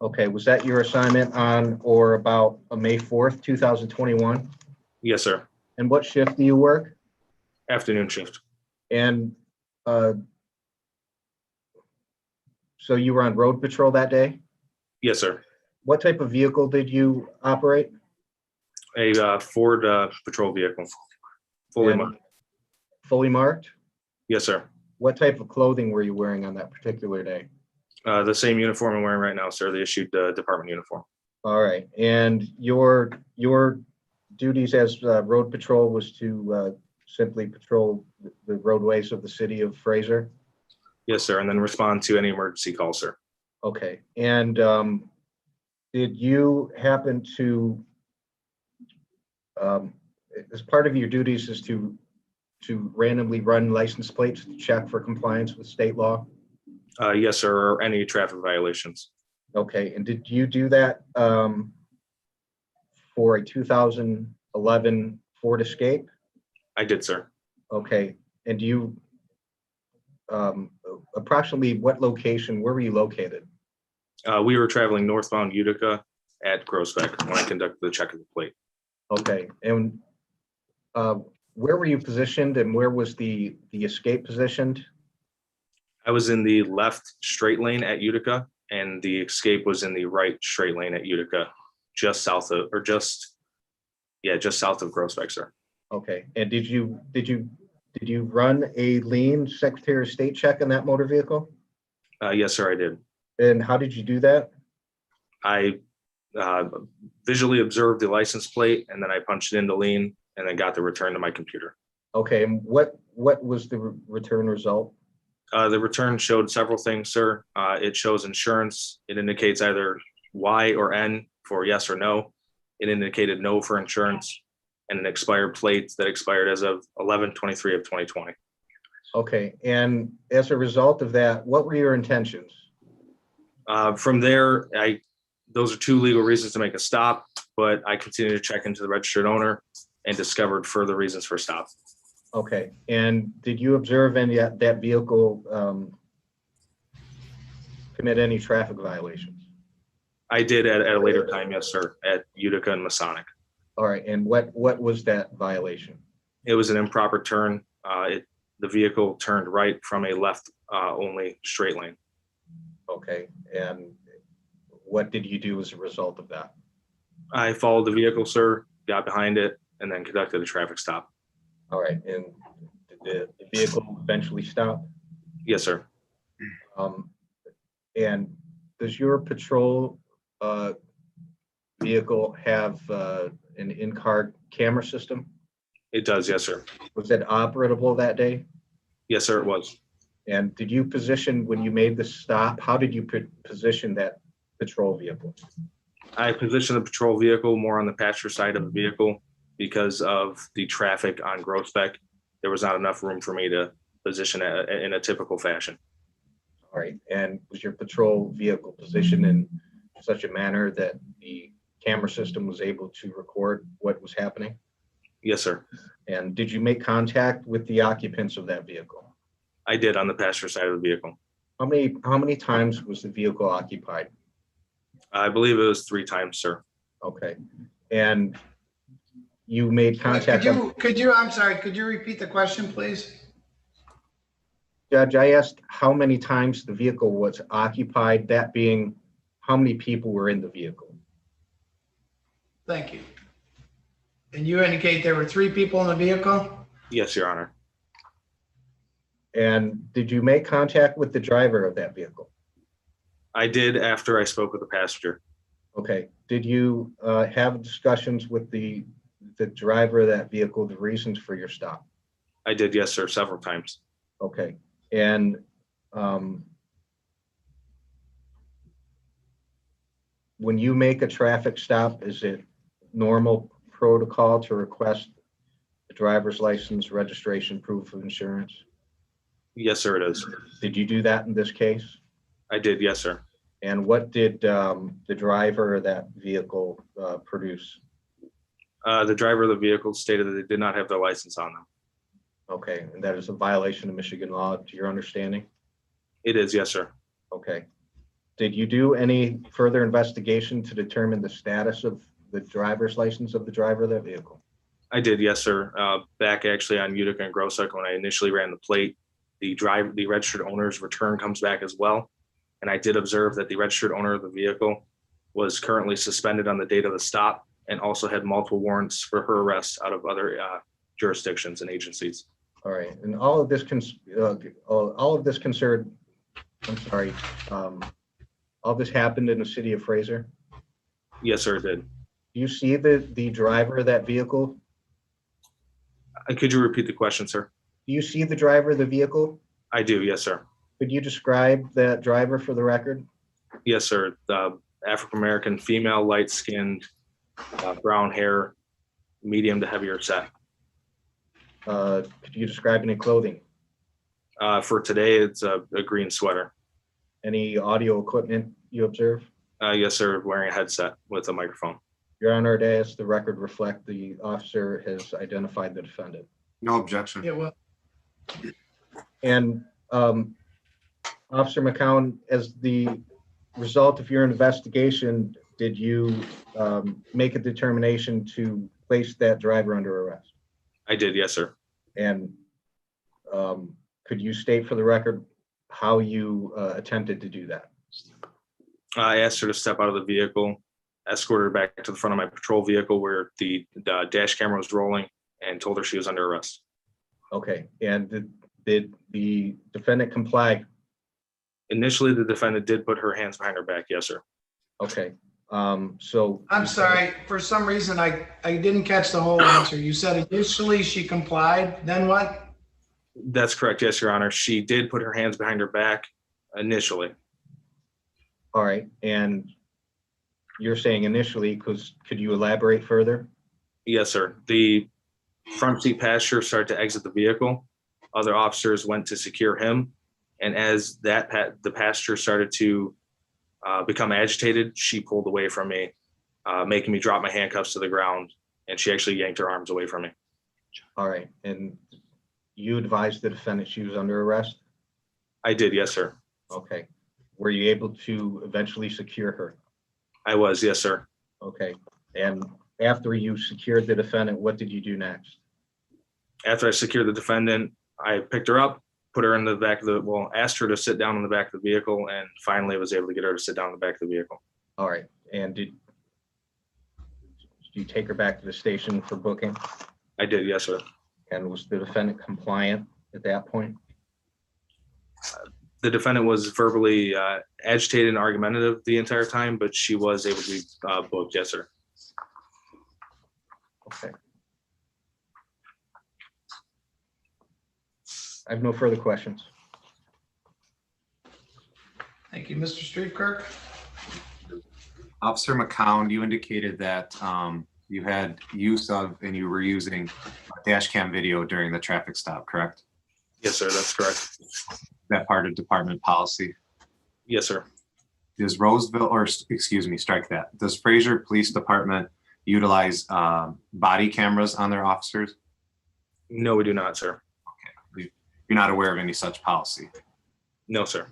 Okay, was that your assignment on or about May 4th, 2021? Yes, sir. And what shift do you work? Afternoon shift. And so you were on road patrol that day? Yes, sir. What type of vehicle did you operate? A Ford patrol vehicle. Fully And marked. Fully marked? Yes, sir. What type of clothing were you wearing on that particular day? The same uniform I'm wearing right now, sir. The issued department uniform. All right. And your duties as road patrol was to simply patrol the roadways of the city of Fraser? Yes, sir. And then respond to any emergency calls, sir. Okay. And did you happen to, as part of your duties is to randomly run license plates to check for compliance with state law? Yes, sir. Or any traffic violations. Okay. And did you do that for a 2011 Ford Escape? I did, sir. Okay, and do you, approximately what location, where were you located? We were traveling northbound Utica at Groesbeck when I conducted the check of the plate. Okay, and where were you positioned and where was the escape positioned? I was in the left straight lane at Utica, and the escape was in the right straight lane at Utica, just south of Groesbeck, sir. Okay, and did you run a lien Secretary of State check on that motor vehicle? Yes, sir, I did. And how did you do that? I visually observed the license plate, and then I punched it into lien, and then got the return to my computer. Okay, and what was the return result? The return showed several things, sir. It shows insurance. It indicates either Y or N for yes or no. It indicated no for insurance, and an expired plate that expired as of 11/23 of 2020. Okay, and as a result of that, what were your intentions? From there, those are two legal reasons to make a stop, but I continued to check into the registered owner and discovered further reasons for stop. Okay, and did you observe any that vehicle commit any traffic violations? I did at a later time, yes, sir, at Utica and Masonic. All right, and what was that violation? It was an improper turn. The vehicle turned right from a left only straight lane. Okay, and what did you do as a result of that? I followed the vehicle, sir, got behind it, and then conducted a traffic stop. All right, and did the vehicle eventually stop? Yes, sir. And does your patrol vehicle have an in-car camera system? It does, yes, sir. Was it operable that day? Yes, sir, it was. And did you position, when you made the stop, how did you position that patrol vehicle? I positioned the patrol vehicle more on the passenger side of the vehicle because of the traffic on Groesbeck. There was not enough room for me to position it in a typical fashion. All right, and was your patrol vehicle positioned in such a manner that the camera system was able to record what was happening? Yes, sir. And did you make contact with the occupants of that vehicle? I did on the passenger side of the vehicle. How many times was the vehicle occupied? I believe it was 3 times, sir. Okay, and you made contact. Could you repeat the question, please? Judge, I asked how many times the vehicle was occupied, that being how many people were in the vehicle? Thank you. And you indicate there were 3 people in the vehicle? Yes, Your Honor. And did you make contact with the driver of that vehicle? I did after I spoke with the passenger. Okay. Did you have discussions with the driver of that vehicle, the reasons for your stop? I did, yes, sir, several times. Okay. And when you make a traffic stop, is it normal protocol to request the driver's license, registration, proof of insurance? Yes, sir, it is. Did you do that in this case? I did, yes, sir. And what did the driver of that vehicle produce? The driver of the vehicle stated that they did not have their license on them. Okay, and that is a violation of Michigan law, to your understanding? It is, yes, sir. Okay. Did you do any further investigation to determine the status of the driver's license of the driver of that vehicle? I did, yes, sir. Back actually on Utica and Groesbeck, when I initially ran the plate, the registered owner's return comes back as well. And I did observe that the registered owner of the vehicle was currently suspended on the date of the stop and also had multiple warrants for her arrest out of other jurisdictions and agencies. All right, and all of this concerned, I'm sorry, all this happened in the city of Fraser? Yes, sir, it did. Do you see the driver of that vehicle? Could you repeat the question, sir? Do you see the driver of the vehicle? I do, yes, sir. Could you describe that driver for the record? Yes, sir. African-American female, light-skinned, brown hair, medium to heavier set. Could you describe any clothing? For today, it's a green sweater. Any audio equipment you observe? Yes, sir. Wearing a headset with a microphone. Your Honor, to ask the record reflect the officer has identified the defendant. No objection. Yeah, well, And Officer McCown, as the result of your investigation, did you make a determination to place that driver under arrest? I did, yes, sir. And could you state for the record how you attempted to do that? I asked her to step out of the vehicle, escorted her back to the front of my patrol vehicle where the dash camera was rolling, and told her she was under arrest. Okay, and did the defendant comply? Initially, the defendant did put her hands behind her back, yes, sir. Okay, so. I'm sorry, for some reason, I didn't catch the whole answer. You said initially she complied, then what? That's correct, yes, Your Honor. She did put her hands behind her back initially. All right, and you're saying initially, because could you elaborate further? Yes, sir. The front seat passenger started to exit the vehicle. Other officers went to secure him. And as the passenger started to become agitated, she pulled away from me, making me drop my handcuffs to the ground. And she actually yanked her arms away from me. All right, and you advised the defendant she was under arrest? I did, yes, sir. Okay. Were you able to eventually secure her? I was, yes, sir. Okay. And after you secured the defendant, what did you do next? After I secured the defendant, I picked her up, put her in the back of asked her to sit down in the back of the vehicle, and finally was able to get her to sit down in the back of the vehicle. All right. And did you take her back to the station for booking? I did, yes, sir. And was the defendant compliant at that point? The defendant was verbally agitated and argumentative the entire time, but she was able to be booked, yes, sir. Okay. I have no further questions. Thank you, Mr. Streetkirk. Officer McCown, you indicated that you had use of and you were using dash cam video during the traffic stop, correct? Yes, sir, that's correct. That part of department policy? Yes, sir. Does Roseville, or excuse me, strike that. Does Fraser Police Department utilize body cameras on their officers? No, we do not, sir. Okay. You're not aware of any such policy? No, sir.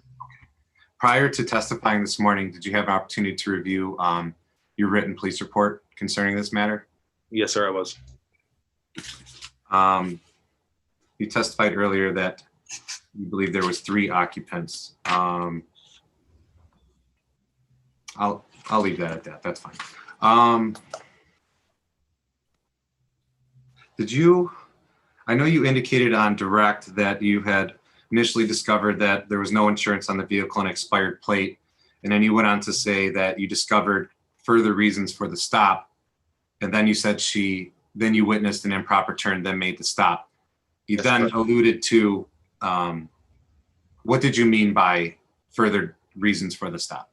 Prior to testifying this morning, did you have an opportunity to review your written police report concerning this matter? Yes, sir, I was. You testified earlier that you believe there was 3 occupants. I'll leave that at that. That's fine. I know you indicated on direct that you had initially discovered that there was no insurance on the vehicle and expired plate. And then you went on to say that you discovered further reasons for the stop. And then you said then you witnessed an improper turn, then made the stop. You then alluded to, what did you mean by further reasons for the stop?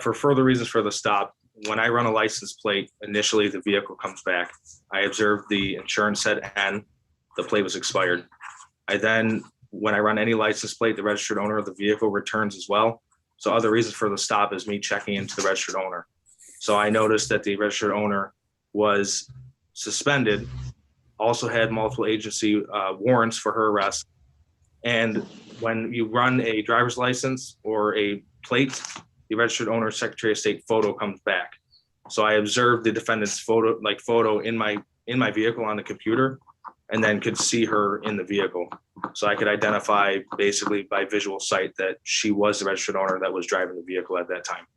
For further reasons for the stop, when I run a license plate, initially the vehicle comes back. I observed the insurance said N, the plate was expired. When I run any license plate, the registered owner of the vehicle returns as well. So other reasons for the stop is me checking into the registered owner. So I noticed that the registered owner was suspended, also had multiple agency warrants for her arrest. And when you run a driver's license or a plate, the registered owner's Secretary of State photo comes back. So I observed the defendant's photo in my vehicle on the computer, and then could see her in the vehicle. So I could identify basically by visual sight that she was the registered owner that was driving the vehicle at that time.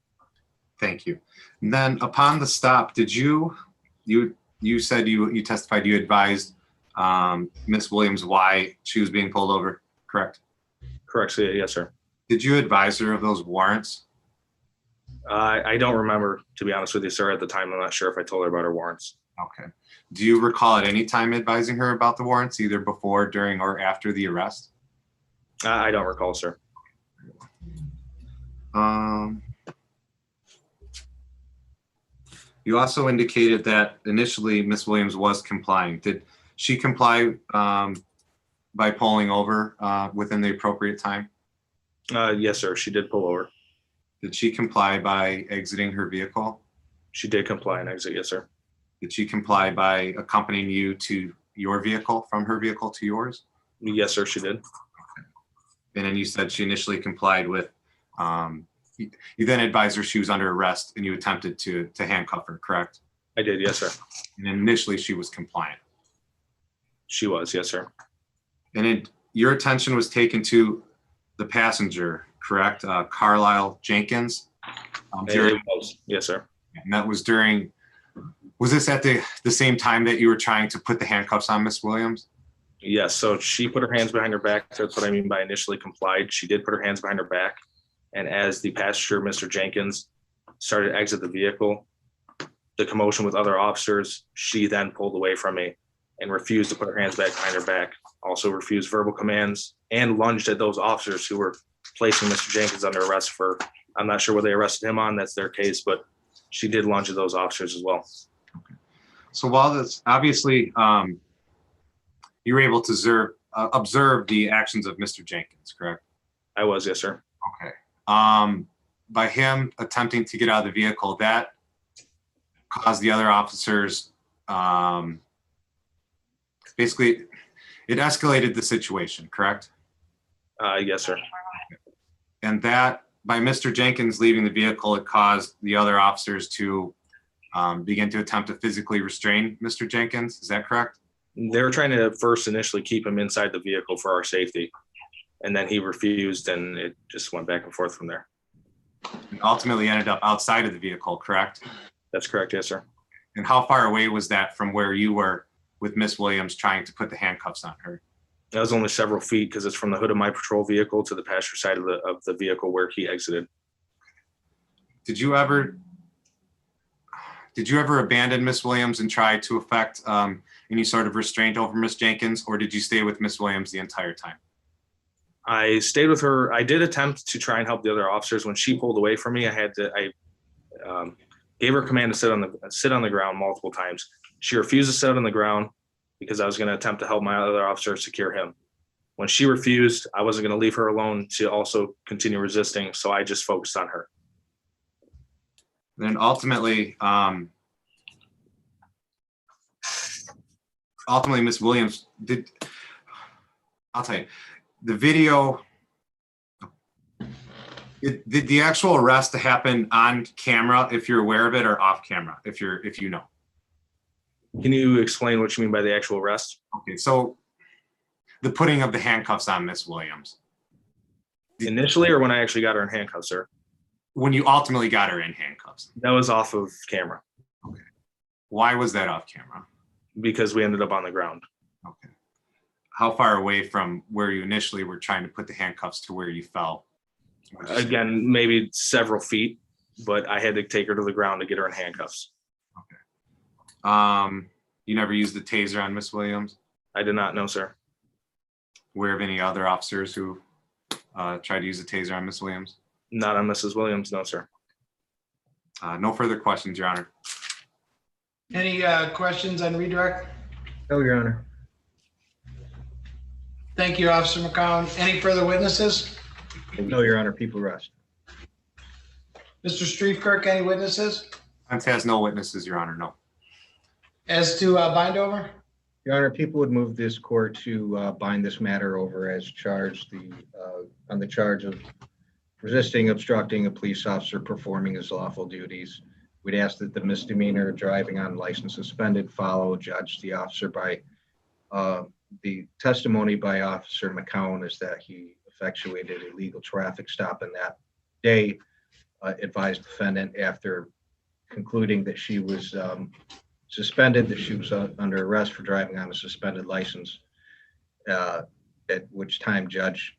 Thank you. And then upon the stop, did you said you testified you advised Miss Williams why she was being pulled over, correct? Correct, so yes, sir. Did you advise her of those warrants? I don't remember, to be honest with you, sir. At the time, I'm not sure if I told her about her warrants. Okay. Do you recall at any time advising her about the warrants, either before, during, or after the arrest? I don't recall, sir. You also indicated that initially Miss Williams was complying. Did she comply by pulling over within the appropriate time? Yes, sir. She did pull over. Did she comply by exiting her vehicle? She did comply and exit, yes, sir. Did she comply by accompanying you to your vehicle, from her vehicle to yours? Yes, sir, she did. And then you said she initially complied with, you then advised her she was under arrest and you attempted to handcuff her, correct? I did, yes, sir. And initially she was compliant. She was, yes, sir. And your attention was taken to the passenger, correct? Carlisle Jenkins? It was, yes, sir. And that was during, was this at the same time that you were trying to put the handcuffs on Miss Williams? Yes, so she put her hands behind her back. That's what I mean by initially complied. She did put her hands behind her back. And as the passenger, Mr. Jenkins, started to exit the vehicle, the commotion with other officers, she then pulled away from me and refused to put her hands back behind her back. Also refused verbal commands and lunged at those officers who were placing Mr. Jenkins under arrest for, I'm not sure what they arrested him on, that's their case, but she did lunge at those officers as well. Okay. So while this, obviously, you were able to observe the actions of Mr. Jenkins, correct? I was, yes, sir. Okay. By him attempting to get out of the vehicle, that caused the other officers, basically, it escalated the situation, correct? Yes, sir. And that, by Mr. Jenkins leaving the vehicle, it caused the other officers to begin to attempt to physically restrain Mr. Jenkins. Is that correct? They were trying to first initially keep him inside the vehicle for our safety. And then he refused and it just went back and forth from there. And ultimately ended up outside of the vehicle, correct? That's correct, yes, sir. And how far away was that from where you were with Miss Williams trying to put the handcuffs on her? That was only several feet because it's from the hood of my patrol vehicle to the passenger side of the vehicle where he exited. Did you ever abandon Miss Williams and try to effect any sort of restraint over Miss Jenkins, or did you stay with Miss Williams the entire time? I stayed with her. I did attempt to try and help the other officers. When she pulled away from me, I gave her command to sit on the ground multiple times. She refused to sit on the ground because I was going to attempt to help my other officer secure him. When she refused, I wasn't going to leave her alone to also continue resisting. So I just focused on her. Then ultimately, Miss Williams I'll tell you, the video, did the actual arrest happen on camera, if you're aware of it, or off camera, if you know? Can you explain what you mean by the actual arrest? Okay, so the putting of the handcuffs on Miss Williams. Initially, or when I actually got her in handcuffs, sir? When you ultimately got her in handcuffs. That was off of camera. Okay. Why was that off camera? Because we ended up on the ground. Okay. How far away from where you initially were trying to put the handcuffs to where you fell? Again, maybe several feet, but I had to take her to the ground to get her in handcuffs. Okay. You never used the taser on Miss Williams? I did not know, sir. Aware of any other officers who tried to use the taser on Miss Williams? Not on Mrs. Williams, no, sir. No further questions, Your Honor. Any questions on redirect? No, Your Honor. Thank you, Officer McCown. Any further witnesses? No, Your Honor, people rest. Mr. Streetkirk, any witnesses? Defense has no witnesses, Your Honor, no. As to bind over? Your Honor, people would move this court to bind this matter over as charged on the charge of resisting, obstructing a police officer performing his lawful duties. We'd ask that the misdemeanor driving on license suspended follow, judge the officer by the testimony by Officer McCown is that he effectuated a legal traffic stop in that day, advised defendant after concluding that she was suspended, that she was under arrest for driving on a suspended license, at which time, Judge,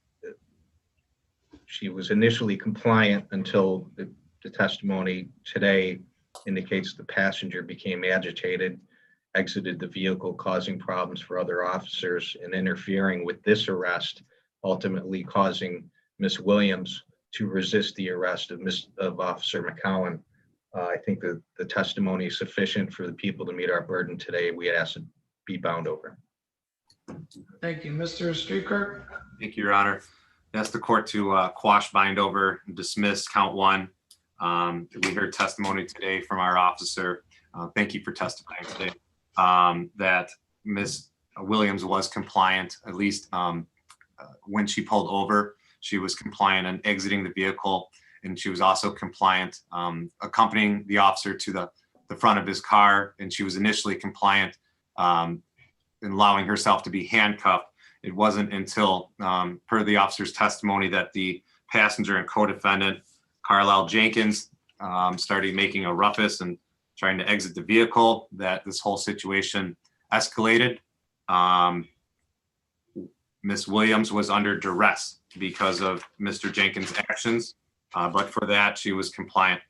she was initially compliant until the testimony today indicates the passenger became agitated, exited the vehicle, causing problems for other officers and interfering with this arrest, ultimately causing Miss Williams to resist the arrest of Officer McCowan. I think that the testimony is sufficient for the people to meet our burden today. We ask it be bound over. Thank you. Mr. Streetkirk? Thank you, Your Honor. Ask the court to quash, bind over, and dismiss count 1 We heard testimony today from our officer. Thank you for testifying today. That Ms. Williams was compliant, at least when she pulled over. She was compliant in exiting the vehicle, and she was also compliant accompanying the officer to the front of his car, and she was initially compliant in allowing herself to be handcuffed. It wasn't until, per the officer's testimony, that the passenger and co-defendant, Carlisle Jenkins, started making a ruckus and trying to exit the vehicle that this whole situation escalated. Ms. Williams was under duress because of Mr. Jenkins' actions, but for that, she was compliant,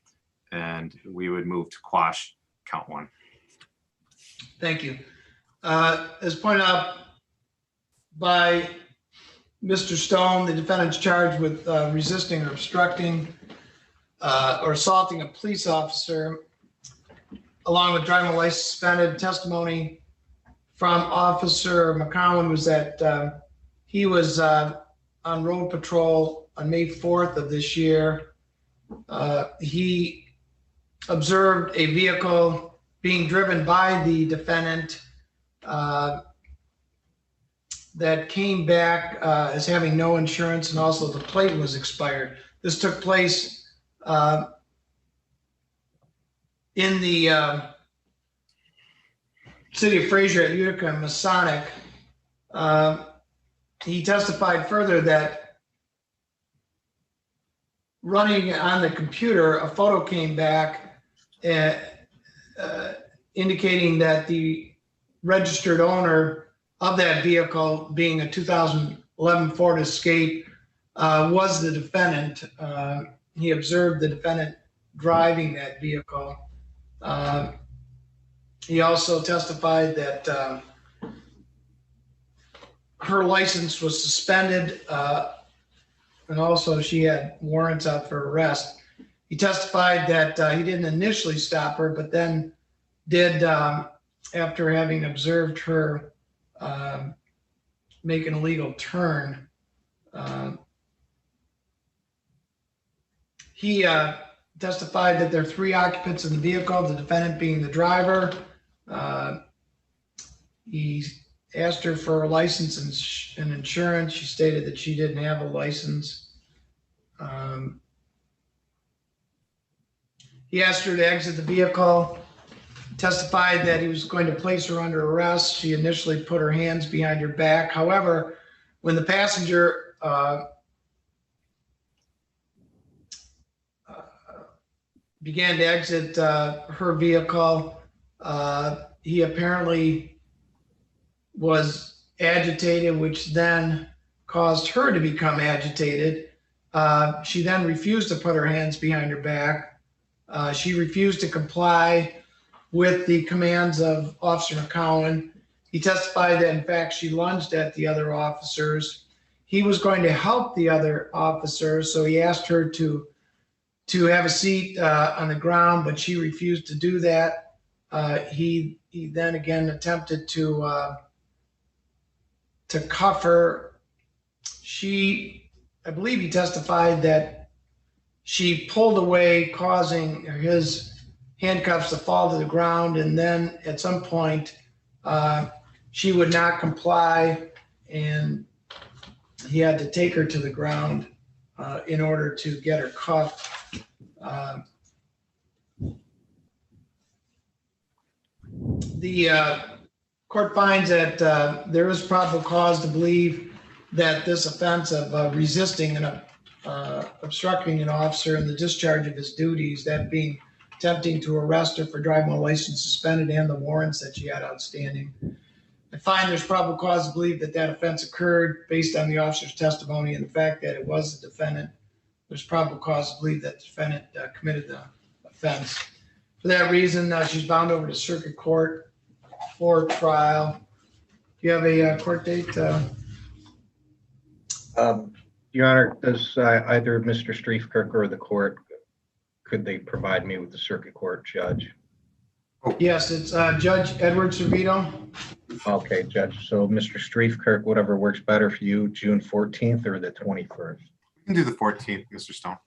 and we would move to quash count 1. Thank you. As pointed out by Mr. Stone, the defendant's charged with resisting or obstructing or assaulting a police officer, along with driving a license suspended. Testimony from Officer McCowan was that he was on road patrol on May 4th of this year. He observed a vehicle being driven by the defendant that came back as having no insurance, and also the plate was expired. This took place in the city of Fraser at Utica and Masonic. He testified further that running on the computer, a photo came back indicating that the registered owner of that vehicle, being a 2011 Ford Escape, was the defendant. He observed the defendant driving that vehicle. He also testified that her license was suspended, and also she had warrants out for arrest. He testified that he didn't initially stop her, but then did, after having observed her make an illegal turn. He testified that there are 3 occupants in the vehicle, the defendant being the driver. He asked her for a license and insurance. She stated that she didn't have a license. He asked her to exit the vehicle, testified that he was going to place her under arrest. She initially put her hands behind her back. However, when the passenger began to exit her vehicle, he apparently was agitated, which then caused her to become agitated. She then refused to put her hands behind her back. She refused to comply with the commands of Officer McCowan. He testified that, in fact, she lunged at the other officers. He was going to help the other officers, so he asked her to have a seat on the ground, but she refused to do that. He then again attempted to cuff her. I believe he testified that she pulled away, causing his handcuffs to fall to the ground, and then at some point she would not comply, and he had to take her to the ground in order to get her cuffed. The court finds that there is probable cause to believe that this offense of resisting and obstructing an officer in the discharge of his duties, that being attempting to arrest her for driving a license suspended and the warrants that she had outstanding. I find there's probable cause to believe that that offense occurred based on the officer's testimony and the fact that it was the defendant. There's probable cause to believe that the defendant committed the offense. For that reason, she's bound over to circuit court for trial. Do you have a court date? Your Honor, does either Mr. Streifkirk or the court, could they provide me with the circuit court judge? Yes, it's Judge Edward Servito. Okay, Judge. So Mr. Streifkirk, whatever works better for you, June 14th or the 21st? We can do the 14th, Mr. Stone.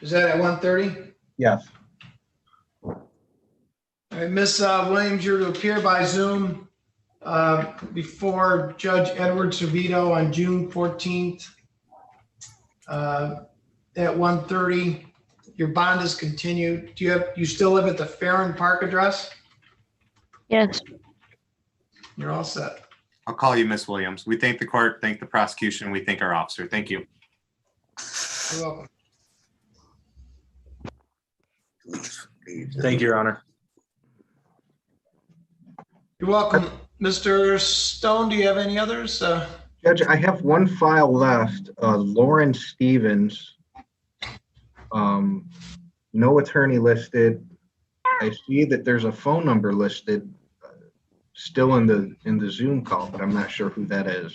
Is that at 1:30? Yes. All right, Ms. Williams, you're to appear by Zoom before Judge Edward Servito on June 14th at 1:30. Your bond is continued. You still live at the Farron Park address? Yes. You're all set. I'll call you, Miss Williams. We thank the court, thank the prosecution, we thank our officer. Thank you. You're welcome. Thank you, Your Honor. You're welcome. Mr. Stone, do you have any others? Judge, I have one file left. Lauren Stevens. No attorney listed. I see that there's a phone number listed still in the Zoom call, but I'm not sure who that is.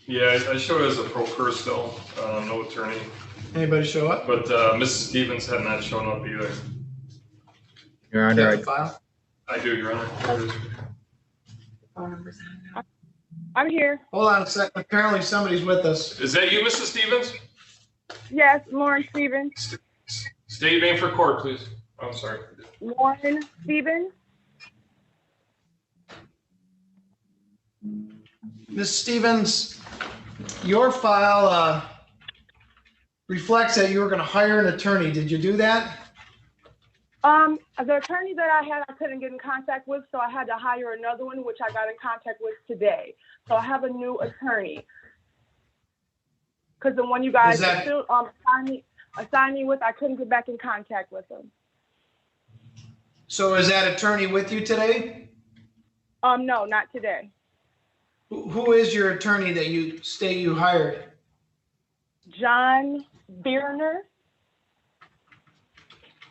Yeah, I showed it as a pro per still, no attorney. Anybody show up? But Mrs. Stevens had not shown up either. Your Honor, I do, Your Honor. There it is. I'm here. Hold on a second. Apparently somebody's with us. Is that you, Mrs. Stevens? Yes, Lauren Stevens. State your name for court, please. I'm sorry. Lauren Stevens. Ms. Stevens, your file reflects that you were going to hire an attorney. Did you do that? The attorney that I had, I couldn't get in contact with, so I had to hire another one, which I got in contact with today. So I have a new attorney. Because the one you guys still assigned me with, I couldn't get back in contact with him. So is that attorney with you today? No, not today. Who is your attorney that you state you hired? John Bierner.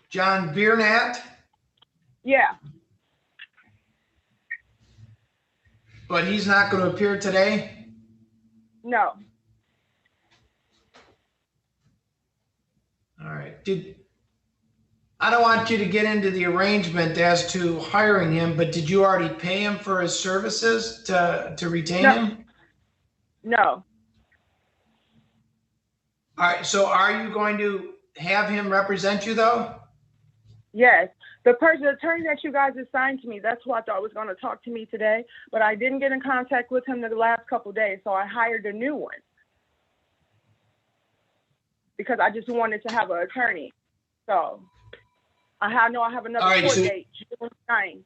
John Biernat? Yeah. But he's not going to appear today? No. All right. I don't want you to get into the arrangement as to hiring him, but did you already pay him for his services to retain him? No. All right. So are you going to have him represent you though? Yes. The attorney that you guys assigned to me, that's who I thought was going to talk to me today, but I didn't get in contact with him the last couple of days, so I hired a new one. Because I just wanted to have an attorney. So I have another court date, June 9th.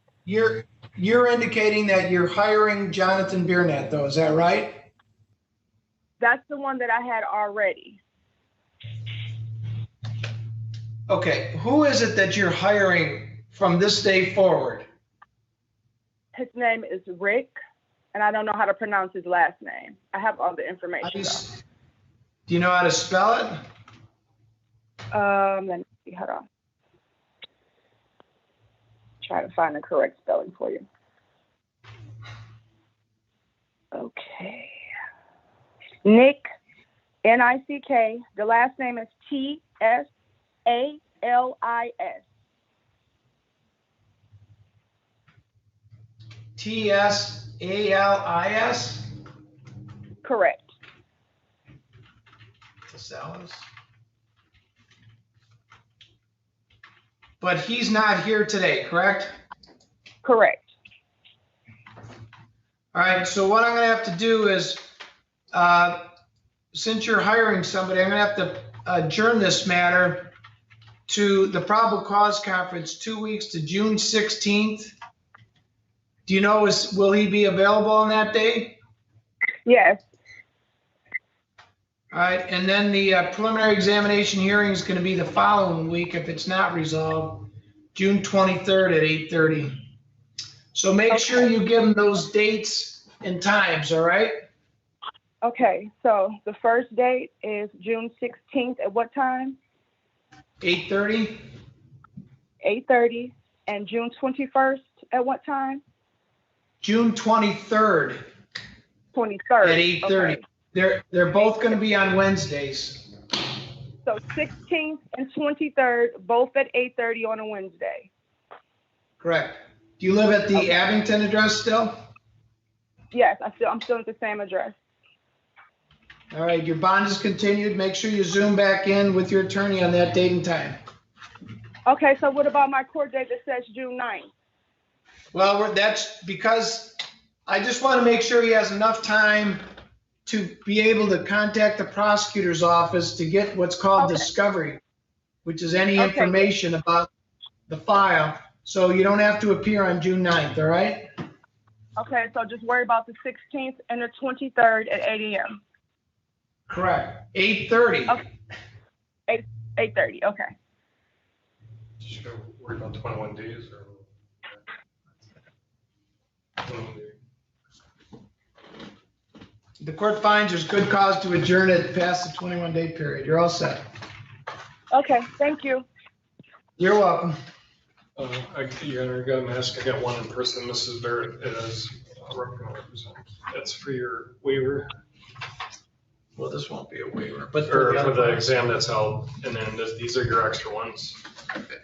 You're indicating that you're hiring Jonathan Biernat though, is that right? That's the one that I had already. Okay, who is it that you're hiring from this day forward? His name is Rick, and I don't know how to pronounce his last name. I have all the information. Do you know how to spell it? Let me see, hold on. Try to find the correct spelling for you. Okay. Nick, N-I-C-K. The last name is T-S-A-L-I-S. T-S-A-L-I-S? Correct. Salas. But he's not here today, correct? Correct. All right, so what I'm going to have to do is, since you're hiring somebody, I'm going to have to adjourn this matter to the probable cause conference 2 weeks to June 16th. Do you know, will he be available on that day? Yes. All right, and then the preliminary examination hearing is going to be the following week if it's not resolved, June 23rd at 8:30. So make sure you give them those dates and times, all right? Okay, so the first date is June 16th at what time? 8:30. 8:30. And June 21st at what time? June 23rd. 23rd. At 8:30. Okay. They're both going to be on Wednesdays. So 16th and 23rd, both at 8:30 on a Wednesday. Correct. Do you live at the Abington address still? Yes, I'm still at the same address. All right, your bond is continued. Make sure you Zoom back in with your attorney on that date and time. Okay, so what about my court date that says June 9th? Well, that's because I just want to make sure he has enough time to be able to contact the prosecutor's office to get what's called discovery, which is any information about the file. So you don't have to appear on June 9th, all right? Okay, so just worry about the 16th and the 23rd at 8 a.m. Correct. 8:30. Okay. 8:30, okay. Should I worry about 21 days or? The court finds there's good cause to adjourn it past the 21-day period. You're all set. Okay, thank you. You're welcome. Your Honor, I got a mask. I got one in person. Mrs. Barrett is represent. That's for your waiver. Well, this won't be a waiver, but Or for the exam that's held, and then these are your extra ones. Okay,